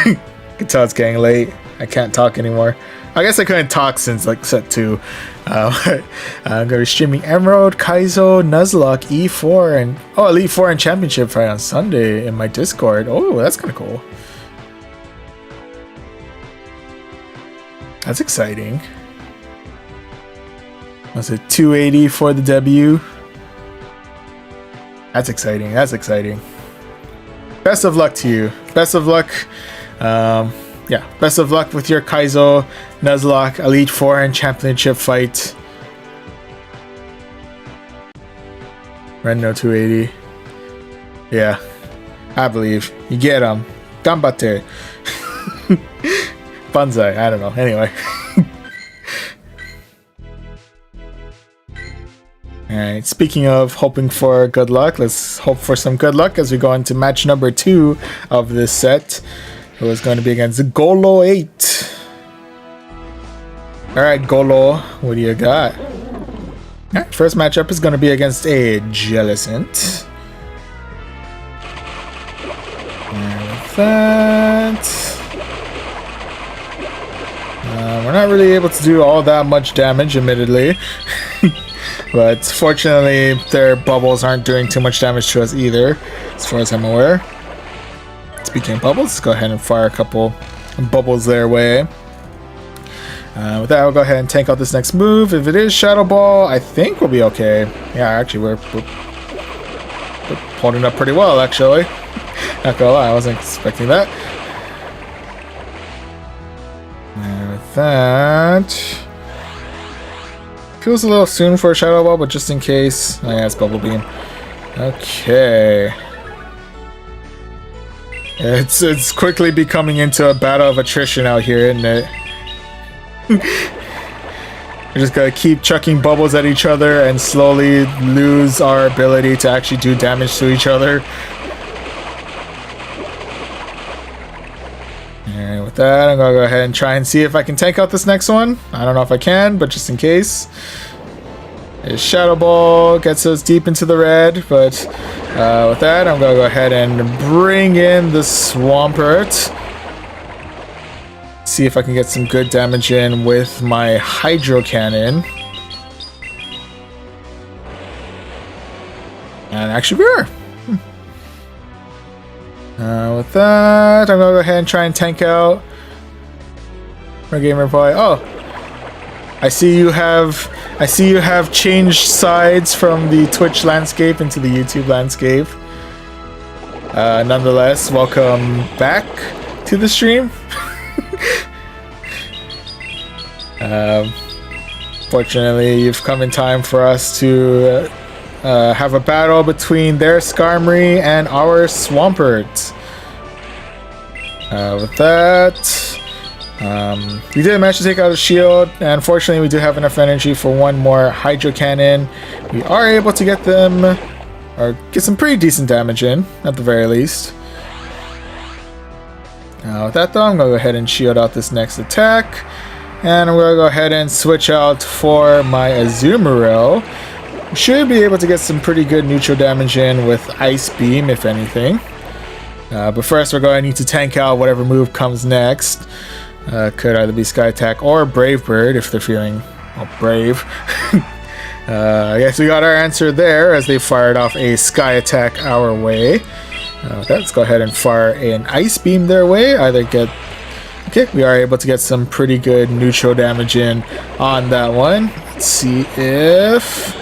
You can tell it's getting late. I can't talk anymore. I guess I couldn't talk since like set 2. I'm gonna be streaming Emerald Kaizo Nuzlocke E4 and Elite 4 and Championship fight on Sunday in my Discord. Oh, that's kind of cool. That's exciting. Was it 280 for the debut? That's exciting. That's exciting. Best of luck to you. Best of luck. Yeah, best of luck with your Kaizo Nuzlocke Elite 4 and Championship fight. Rendo 280. Yeah, I believe. You get him. Gambate. Banzai. I don't know. Anyway. Alright, speaking of hoping for good luck, let's hope for some good luck as we go into match number 2 of this set. It was going to be against Golo 8. Alright, Golo, what do you got? Alright, first matchup is going to be against a Jellicent. And with that... we're not really able to do all that much damage, admittedly. But fortunately, their bubbles aren't doing too much damage to us either, as far as I'm aware. Speaking of bubbles, let's go ahead and fire a couple bubbles their way. With that, I'll go ahead and tank out this next move. If it is Shadow Ball, I think we'll be okay. Yeah, actually, we're holding up pretty well, actually. Not gonna lie, I wasn't expecting that. And with that... Feels a little soon for a Shadow Ball, but just in case... Oh yeah, it's Bubble Beam. Okay. It's quickly becoming into a battle of attrition out here, isn't it? We're just gonna keep chucking bubbles at each other and slowly lose our ability to actually do damage to each other. And with that, I'm gonna go ahead and try and see if I can tank out this next one. I don't know if I can, but just in case. His Shadow Ball gets us deep into the red, but with that, I'm gonna go ahead and bring in the Swampert. See if I can get some good damage in with my Hydro Cannon. And actually, we are. With that, I'm gonna go ahead and try and tank out our Gamer Boy. Oh, I see you have changed sides from the Twitch landscape into the YouTube landscape. Nonetheless, welcome back to the stream. Fortunately, you've come in time for us to have a battle between their Skarmory and our Swampert. With that, we did manage to take out a shield, and fortunately we do have enough energy for one more Hydro Cannon. We are able to get them, or get some pretty decent damage in, at the very least. With that though, I'm going to go ahead and shield out this next attack, and I'm going to go ahead and switch out for my Azumarill. We should be able to get some pretty good neutral damage in with Ice Beam, if anything. But first we're going to need to tank out whatever move comes next. Could either be Sky Attack or Brave Bird if they're feeling brave. I guess we got our answer there as they fired off a Sky Attack our way. Let's go ahead and fire an Ice Beam their way. Okay, we are able to get some pretty good neutral damage in on that one. Let's see if...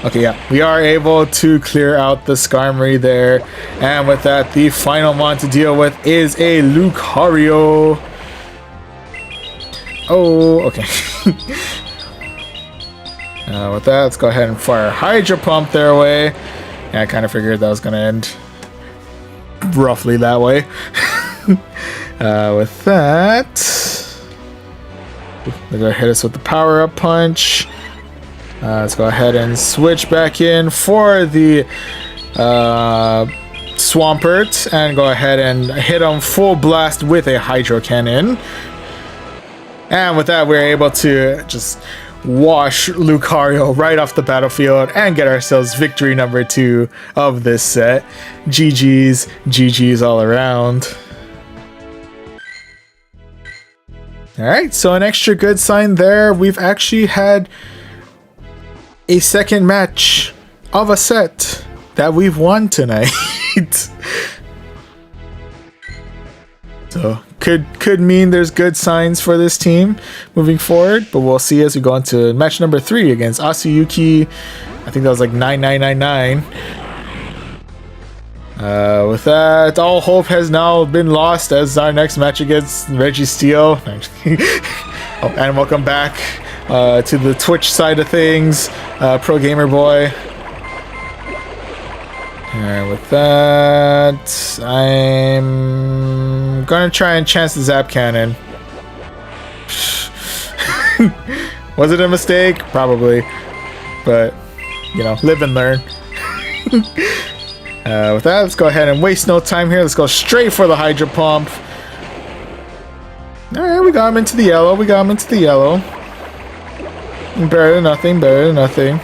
Okay, yeah, we are able to clear out the Skarmory there. And with that, the final mon to deal with is a Lucario. Oh, okay. With that, let's go ahead and fire Hydro Pump their way. Yeah, I kind of figured that was going to end roughly that way. With that, they're going to hit us with the Power Up Punch. Let's go ahead and switch back in for the Swampert and go ahead and hit him full blast with a Hydro Cannon. And with that, we're able to just wash Lucario right off the battlefield and get ourselves victory number 2 of this set. GG's, GG's all around. Alright, so an extra good sign there. We've actually had a second match of a set that we've won tonight. So could mean there's good signs for this team moving forward, but we'll see as we go into match number 3 against Asuyuki. I think that was like 9999. With that, all hope has now been lost as our next match against Reggie Steele. Oh, and welcome back to the Twitch side of things, Pro Gamer Boy. Alright, with that, I'm gonna try and chance the Zap Cannon. Was it a mistake? Probably. But, you know, live and learn. With that, let's go ahead and waste no time here. Let's go straight for the Hydro Pump. Alright, we got him into the yellow. We got him into the yellow. Better than nothing, better than nothing.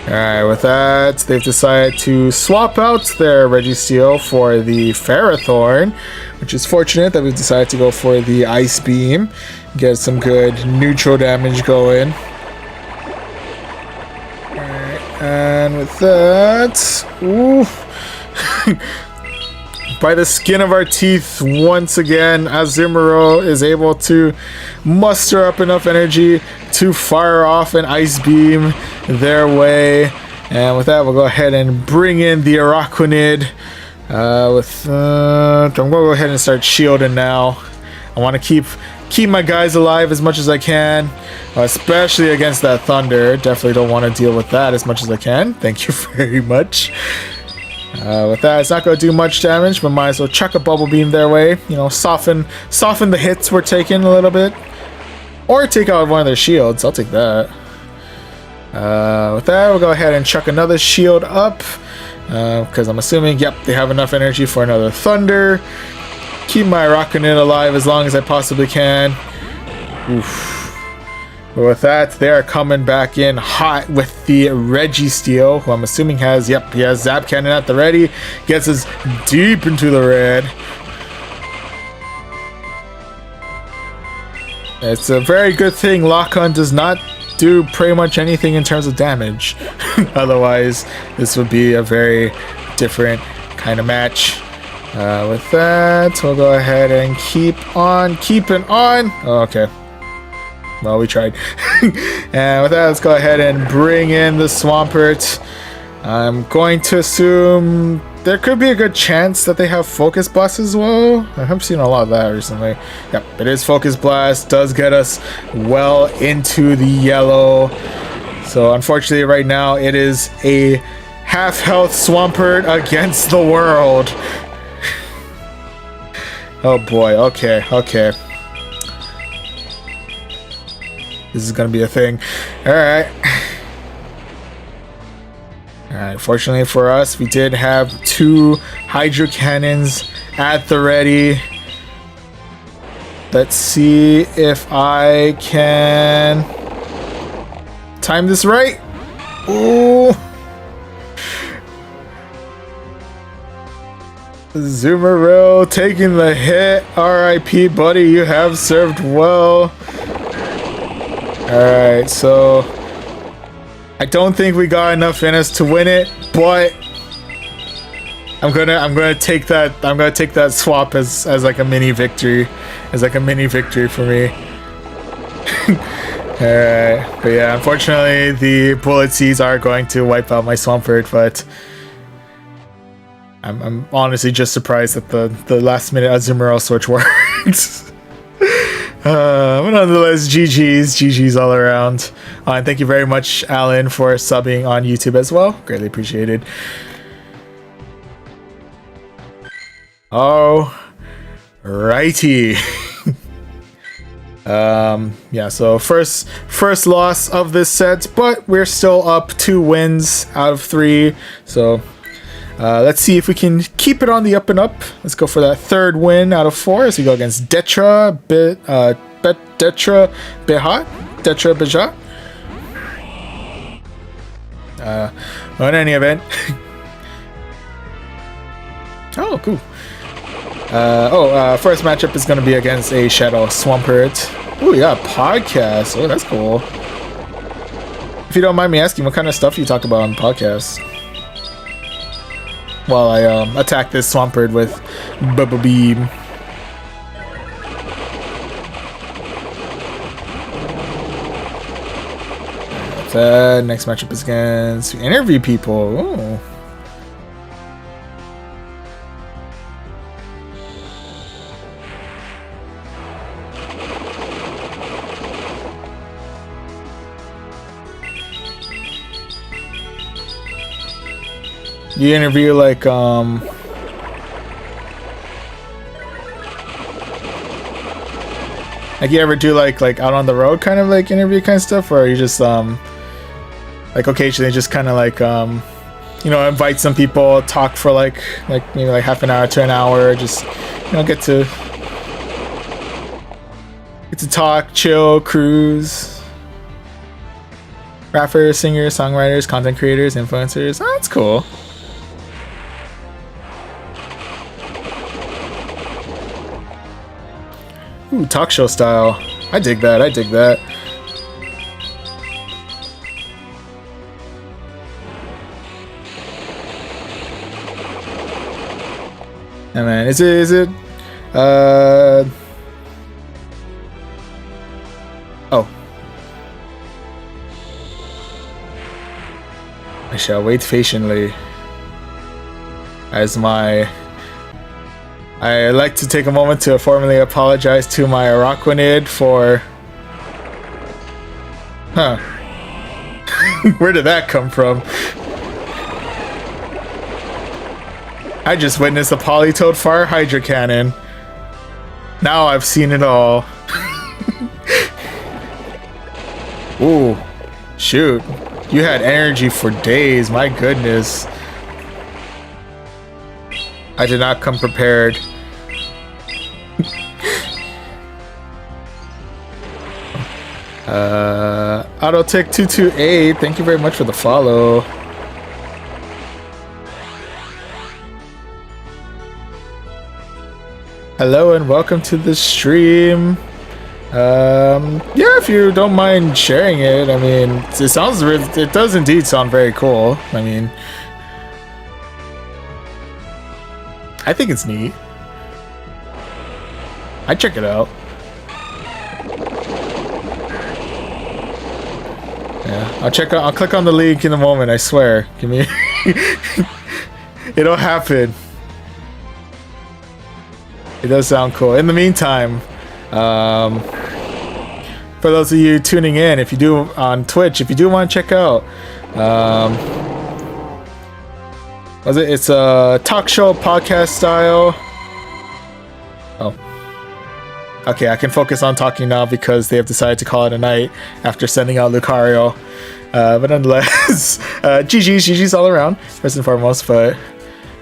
Alright, with that, they've decided to swap out their Reggie Steele for the Ferrothorn, which is fortunate that we've decided to go for the Ice Beam, get some good neutral damage going. Alright, and with that, ooh, by the skin of our teeth, once again, Azumarill is able to muster up enough energy to fire off an Ice Beam their way. And with that, we'll go ahead and bring in the Araquanid. I'm going to go ahead and start shielding now. I want to keep my guys alive as much as I can, especially against that Thunder. Definitely don't want to deal with that as much as I can. Thank you very much. With that, it's not going to do much damage, but might as well chuck a Bubble Beam their way. You know, soften the hits we're taking a little bit. Or take out one of their shields. I'll take that. With that, we'll go ahead and chuck another shield up. Because I'm assuming, yep, they have enough energy for another Thunder. Keep my Araquanid alive as long as I possibly can. Oof. But with that, they are coming back in hot with the Reggie Steele, who I'm assuming has, yep, he has Zap Cannon at the ready. Gets us deep into the red. It's a very good thing Lock-On does not do pretty much anything in terms of damage. Otherwise, this would be a very different kind of match. With that, we'll go ahead and keep on keeping on. Oh, okay. Well, we tried. And with that, let's go ahead and bring in the Swampert. I'm going to assume there could be a good chance that they have Focus Blast as well. I haven't seen a lot of that recently. Yep, it is Focus Blast. Does get us well into the yellow. So unfortunately right now it is a half health Swampert against the world. Oh boy, okay. This is gonna be a thing. Alright. Alright, fortunately for us, we did have 2 Hydro Cannons at the ready. Let's see if I can time this right. Ooh. Azumarill taking the hit. RIP, buddy, you have served well. Alright, so I don't think we got enough in us to win it, but I'm gonna take that swap as like a mini victory. As like a mini victory for me. Alright, but yeah, unfortunately the bullet seeds are going to wipe out my Swampert, but I'm honestly just surprised that the last minute Azumarill switch worked. But nonetheless, GG's all around. And thank you very much, Alan, for subbing on YouTube as well. Greatly appreciated. Oh, righty. Yeah, so first loss of this set, but we're still up 2 wins out of 3. So let's see if we can keep it on the up and up. Let's go for that 3rd win out of 4 as we go against Detra Bijat. Well, in any event. Oh, cool. First matchup is going to be against a Shadow Swampert. Oh, yeah, podcast. Oh, that's cool. If you don't mind me asking, what kind of stuff you talk about on podcasts? While I attack this Swampert with Bubble Beam. Next matchup is against interview people. Ooh. You interview like you ever do like out on the road kind of like interview kind of stuff, or you just like occasionally just kind of like you know, invite some people, talk for like maybe like half an hour to an hour, just, you know, get to talk, chill, cruise. Rappers, singers, songwriters, content creators, influencers. Oh, that's cool. Ooh, talk show style. I dig that. I dig that. Yeah, man. Is it? Oh. I shall wait patiently. I'd like to take a moment to formally apologize to my Araquanid for... Huh. Where did that come from? I just witnessed a Polytoad Fire Hydra Cannon. Now I've seen it all. Ooh. Shoot. You had energy for days, my goodness. I did not come prepared. AutoTech228, thank you very much for the follow. Hello and welcome to the stream. Yeah, if you don't mind sharing it, I mean, it does indeed sound very cool. I mean, I think it's neat. I'd check it out. Yeah, I'll click on the link in a moment, I swear. Give me it'll happen. It does sound cool. In the meantime, for those of you tuning in, if you do on Twitch, if you do want to check out, it's a talk show podcast style. Oh, okay, I can focus on talking now because they have decided to call it a night after sending out Lucario. But nonetheless, GG's all around, first and foremost. But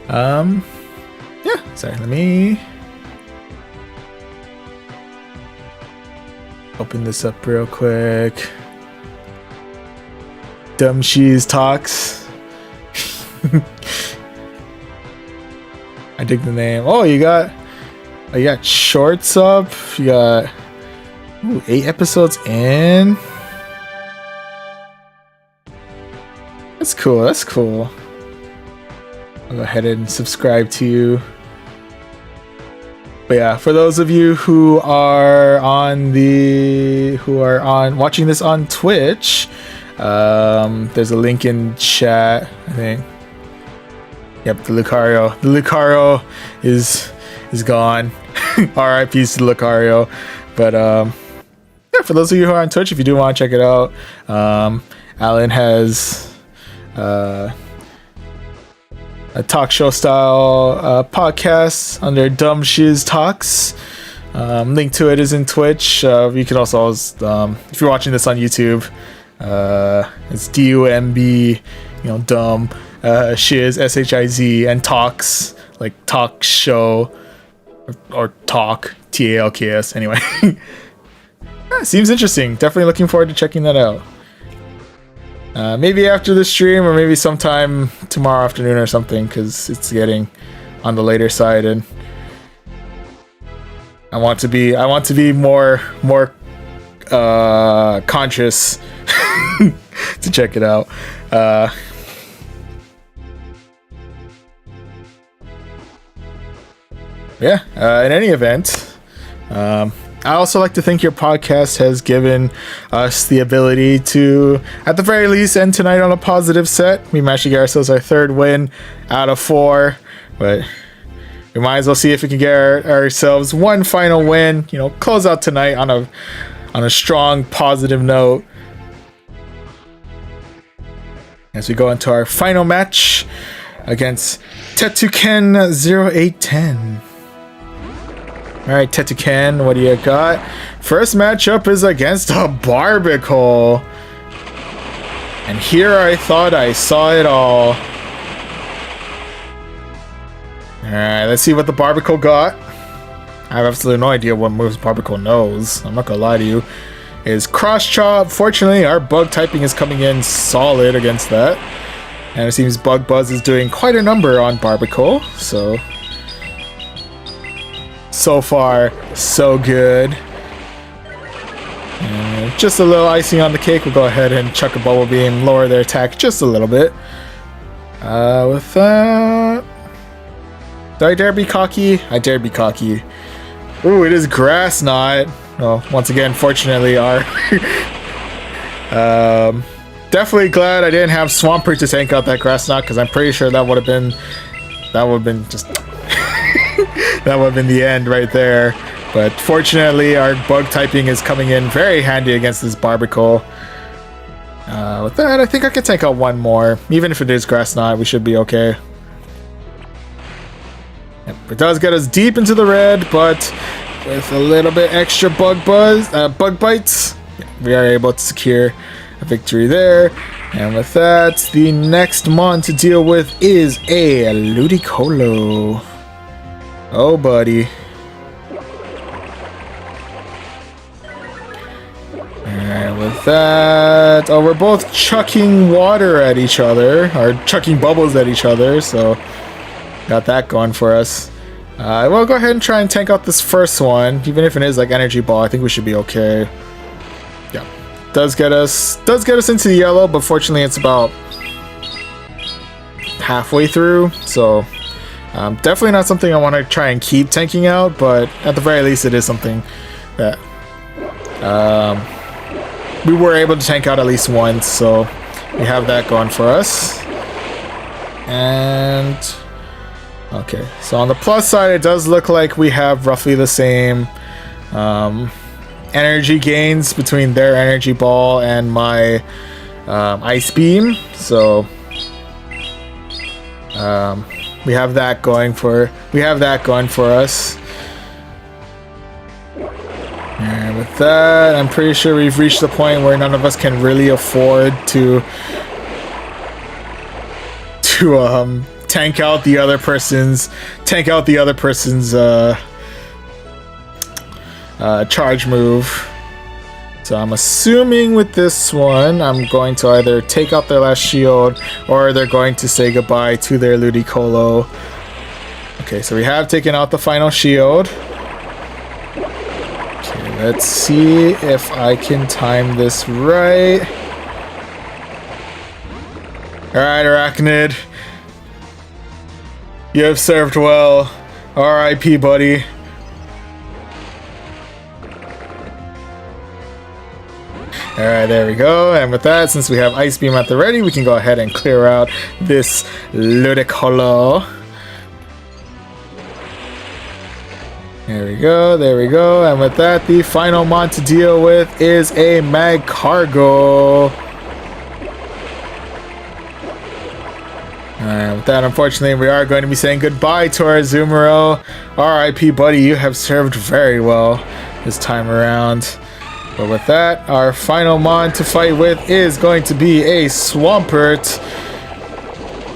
yeah, sorry, let me open this up real quick. Dumb She's Talks. I dig the name. Oh, you got shorts up. You got 8 episodes in. That's cool. That's cool. I'll go ahead and subscribe to you. But But yeah, for those of you who are watching this on Twitch, there's a link in chat, I think. Yep, the Lucario. The Lucario is gone. R.I.P. to Lucario. But yeah, for those of you who are on Twitch, if you do want to check it out, Alan has a talk show style podcast under Dumb Shiz Talks. Link to it is in Twitch. You could also, if you're watching this on YouTube, it's DUMB, dumb, Shiz, SHIZ, and Talks, like talk show, or talk, TALKS, anyway. Seems interesting. Definitely looking forward to checking that out. Maybe after the stream, or maybe sometime tomorrow afternoon or something, because it's getting on the later side, and I want to be more conscious to check it out. In any event, I also like to think your podcast has given us the ability to, at the very least, end tonight on a positive set. We managed to get ourselves our 3rd win out of 4, but we might as well see if we can get ourselves one final win. Close out tonight on a strong, positive note. As we go into our final match against Tetuken 0810. Alright, Tetuken, what do you got? First matchup is against a Barbicle. And here I thought I saw it all. Alright, let's see what the Barbicle got. I have absolutely no idea what moves Barbicle knows. I'm not gonna lie to you. Is Cross Chop. Fortunately, our bug typing is coming in solid against that. And it seems Bug Buzz is doing quite a number on Barbicle, so far, so good. And just a little icing on the cake. We'll go ahead and chuck a Bubble Beam, lower their attack just a little bit. With that... Do I dare be cocky? I dare be cocky. Ooh, it is Grass Knot. Well, once again, fortunately, our... definitely glad I didn't have Swampert to tank out that Grass Knot, because I'm pretty sure that would have been just... that would have been the end right there. But fortunately, our bug typing is coming in very handy against this Barbicle. With that, I think I can take out one more. Even if it is Grass Knot, we should be okay. Yep, it does get us deep into the red, but with a little bit extra bug bites, we are able to secure a victory there. And with that, the next mon to deal with is a Ludicolo. Oh, buddy. And with that... Oh, we're both chucking water at each other. Or chucking bubbles at each other, so... Got that going for us. We'll go ahead and try and tank out this first one. Even if it is like Energy Ball, I think we should be okay. Yeah. Does get us into the yellow, but fortunately it's about... halfway through, so... definitely not something I want to try and keep tanking out, but at the very least it is something that we were able to tank out at least once, so we have that going for us. And okay, so on the plus side, it does look like we have roughly the same energy gains between their Energy Ball and my Ice Beam, so we have that going for us. And with that, I'm pretty sure we've reached the point where none of us can really afford to tank out the other person's charge move. So I'm assuming with this one, I'm going to either take out their last shield, or they're going to say goodbye to their Ludicolo. Okay, so we have taken out the final shield. Okay, let's see if I can time this right. Alright, Arachnid. You have served well. R.I.P., buddy. Alright, there we go. And with that, since we have Ice Beam at the ready, we can go ahead and clear out this Ludicolo. There we go, there we go. And with that, the final mon to deal with is a Magcargo. Alright, with that, unfortunately, we are going to be saying goodbye to our Azumarill. RIP, buddy, you have served very well this time around. But with that, our final mon to fight with is going to be a Swampert.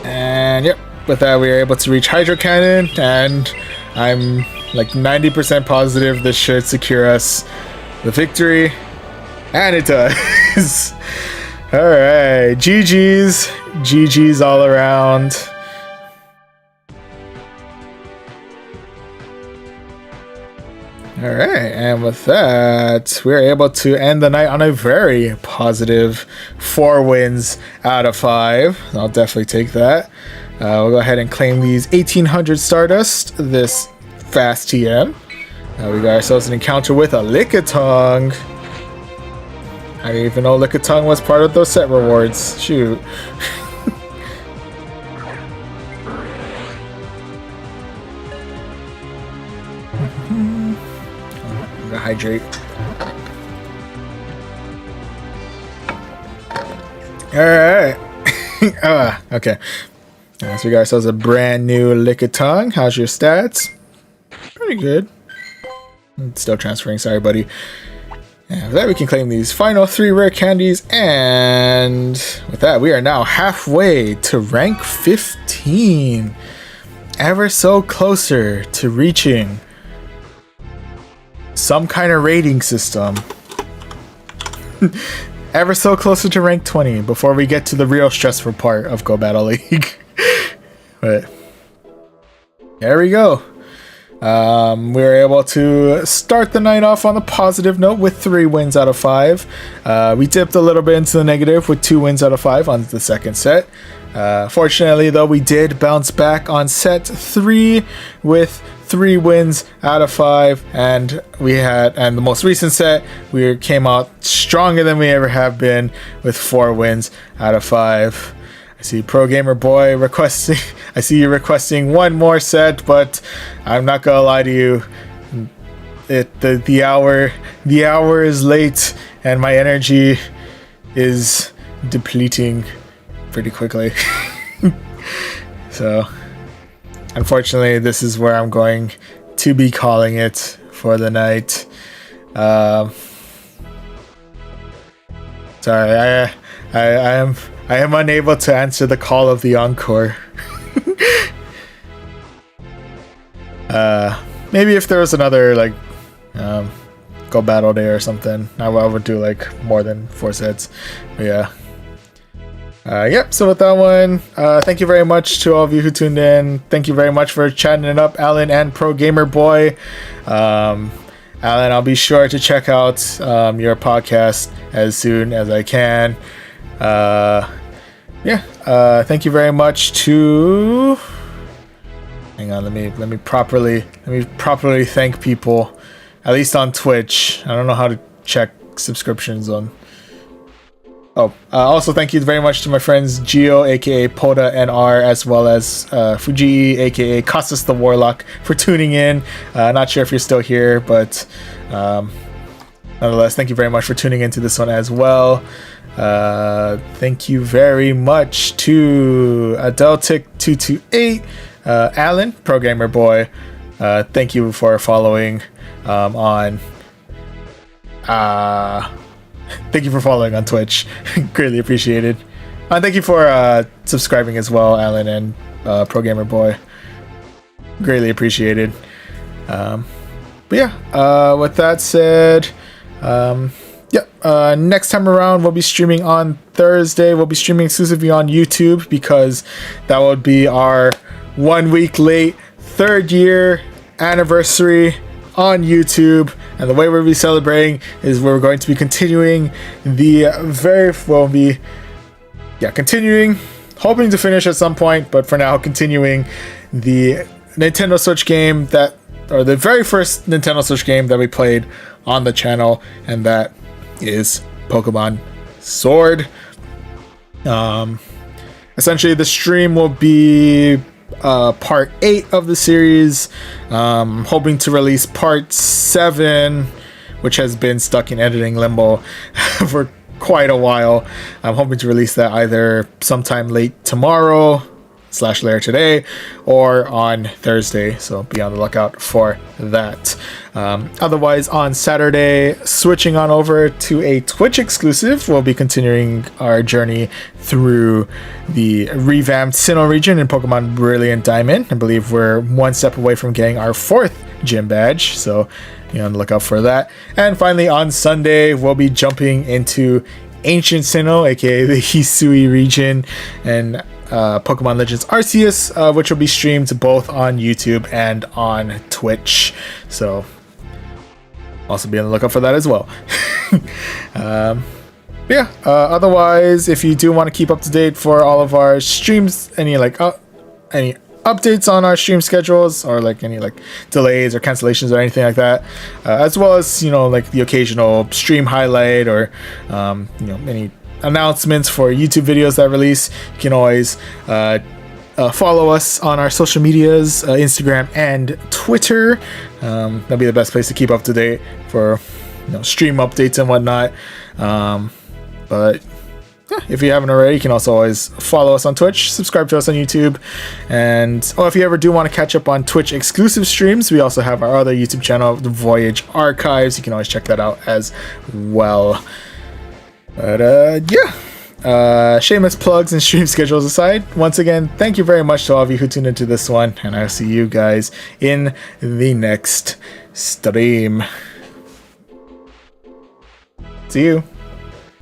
And yep, with that, we are able to reach Hydro Cannon, and I'm like 90% positive this should secure us the victory. And it does. Alright, GG's. GG's all around. Alright, and with that, we're able to end the night on a very positive 4 wins out of 5. I'll definitely take that. We'll go ahead and claim these 1800 Stardust this fast TM. We got ourselves an encounter with a Lickitung. I didn't even know Lickitung was part of those set rewards. Shoot. I'm gonna hydrate. Alright. Okay. So we got ourselves a brand new Lickitung. How's your stats? Pretty good. Still transferring, sorry buddy. And with that, we can claim these final 3 rare candies, and with that, we are now halfway to rank 15. Ever so closer to reaching some kind of rating system. Ever so closer to rank 20 before we get to the real stressful part of Go Battle League. But there we go. We were able to start the night off on a positive note with 3 wins out of 5. We dipped a little bit into the negative with 2 wins out of 5 on the second set. Fortunately, though, we did bounce back on set 3 with 3 wins out of 5, and the most recent set we came out stronger than we ever have been with 4 wins out of 5. I see Pro Gamer Boy requesting. I see you requesting 1 more set, but I'm not gonna lie to you. The hour is late, and my energy is depleting pretty quickly. So, unfortunately, this is where I'm going to be calling it for the night. Sorry, I am unable to answer the call of the encore. Maybe if there was another Go Battle Day or something, I would do like more than 4 sets. But yeah. Yep, so with that one, thank you very much to all of you who tuned in. Thank you very much for chatting it up, Alan and Pro Gamer Boy. Alan, I'll be sure to check out your podcast as soon as I can. Thank you very much to... Hang on, let me properly thank people, at least on Twitch. I don't know how to check subscriptions on... also thank you very much to my friends Gio, aka Poda NR, as well as Fuji, aka Casas the Warlock, for tuning in. Not sure if you're still here, but nonetheless, thank you very much for tuning into this one as well. Thank you very much to Adeltic228, Alan, Pro Gamer Boy. Thank you for following on. Thank you for following on Twitch. Greatly appreciated. Thank you for subscribing as well, Alan and Pro Gamer Boy. Greatly appreciated. But yeah, with that said, next time around we'll be streaming on Thursday. We'll be streaming exclusively on YouTube because that would be our 1 week late 3rd year anniversary on YouTube, and the way we'll be celebrating is we're going to be continuing continuing, hoping to finish at some point, but for now continuing the Nintendo Switch game the very first Nintendo Switch game that we played on the channel, and that is Pokemon Sword. Essentially, the stream will be part 8 of the series. Hoping to release part 7, which has been stuck in editing limbo for quite a while. I'm hoping to release that either sometime late tomorrow / later today, or on Thursday, so be on the lookout for that. Otherwise, on Saturday, switching on over to a Twitch exclusive, we'll be continuing our journey through the revamped Sinnoh region in Pokemon Brilliant Diamond. I believe we're one step away from getting our 4th gym badge, so be on the lookout for that. And finally, on Sunday, we'll be jumping into Ancient Sinnoh, aka the Hisui region, and Pokemon Legends Arceus, which will be streamed both on YouTube and on Twitch. So also be on the lookout for that as well. Otherwise, if you do want to keep up to date for all of our streams, any updates on our stream schedules, or like any like delays or cancellations or anything like that, as well as like the occasional stream highlight or any announcements for YouTube videos that release, you can always follow us on our social medias, Instagram and Twitter. That'll be the best place to keep up to date for stream updates and whatnot. But yeah, if you haven't already, you can also always follow us on Twitch, subscribe to us on YouTube, and if you ever do want to catch up on Twitch exclusive streams, we also have our other YouTube channel, the Voyage Archives. You can always check that out as well. But shameless plugs and stream schedules aside, once again, thank you very much to all of you who tuned into this one, and I'll see you guys in the next stream. See you.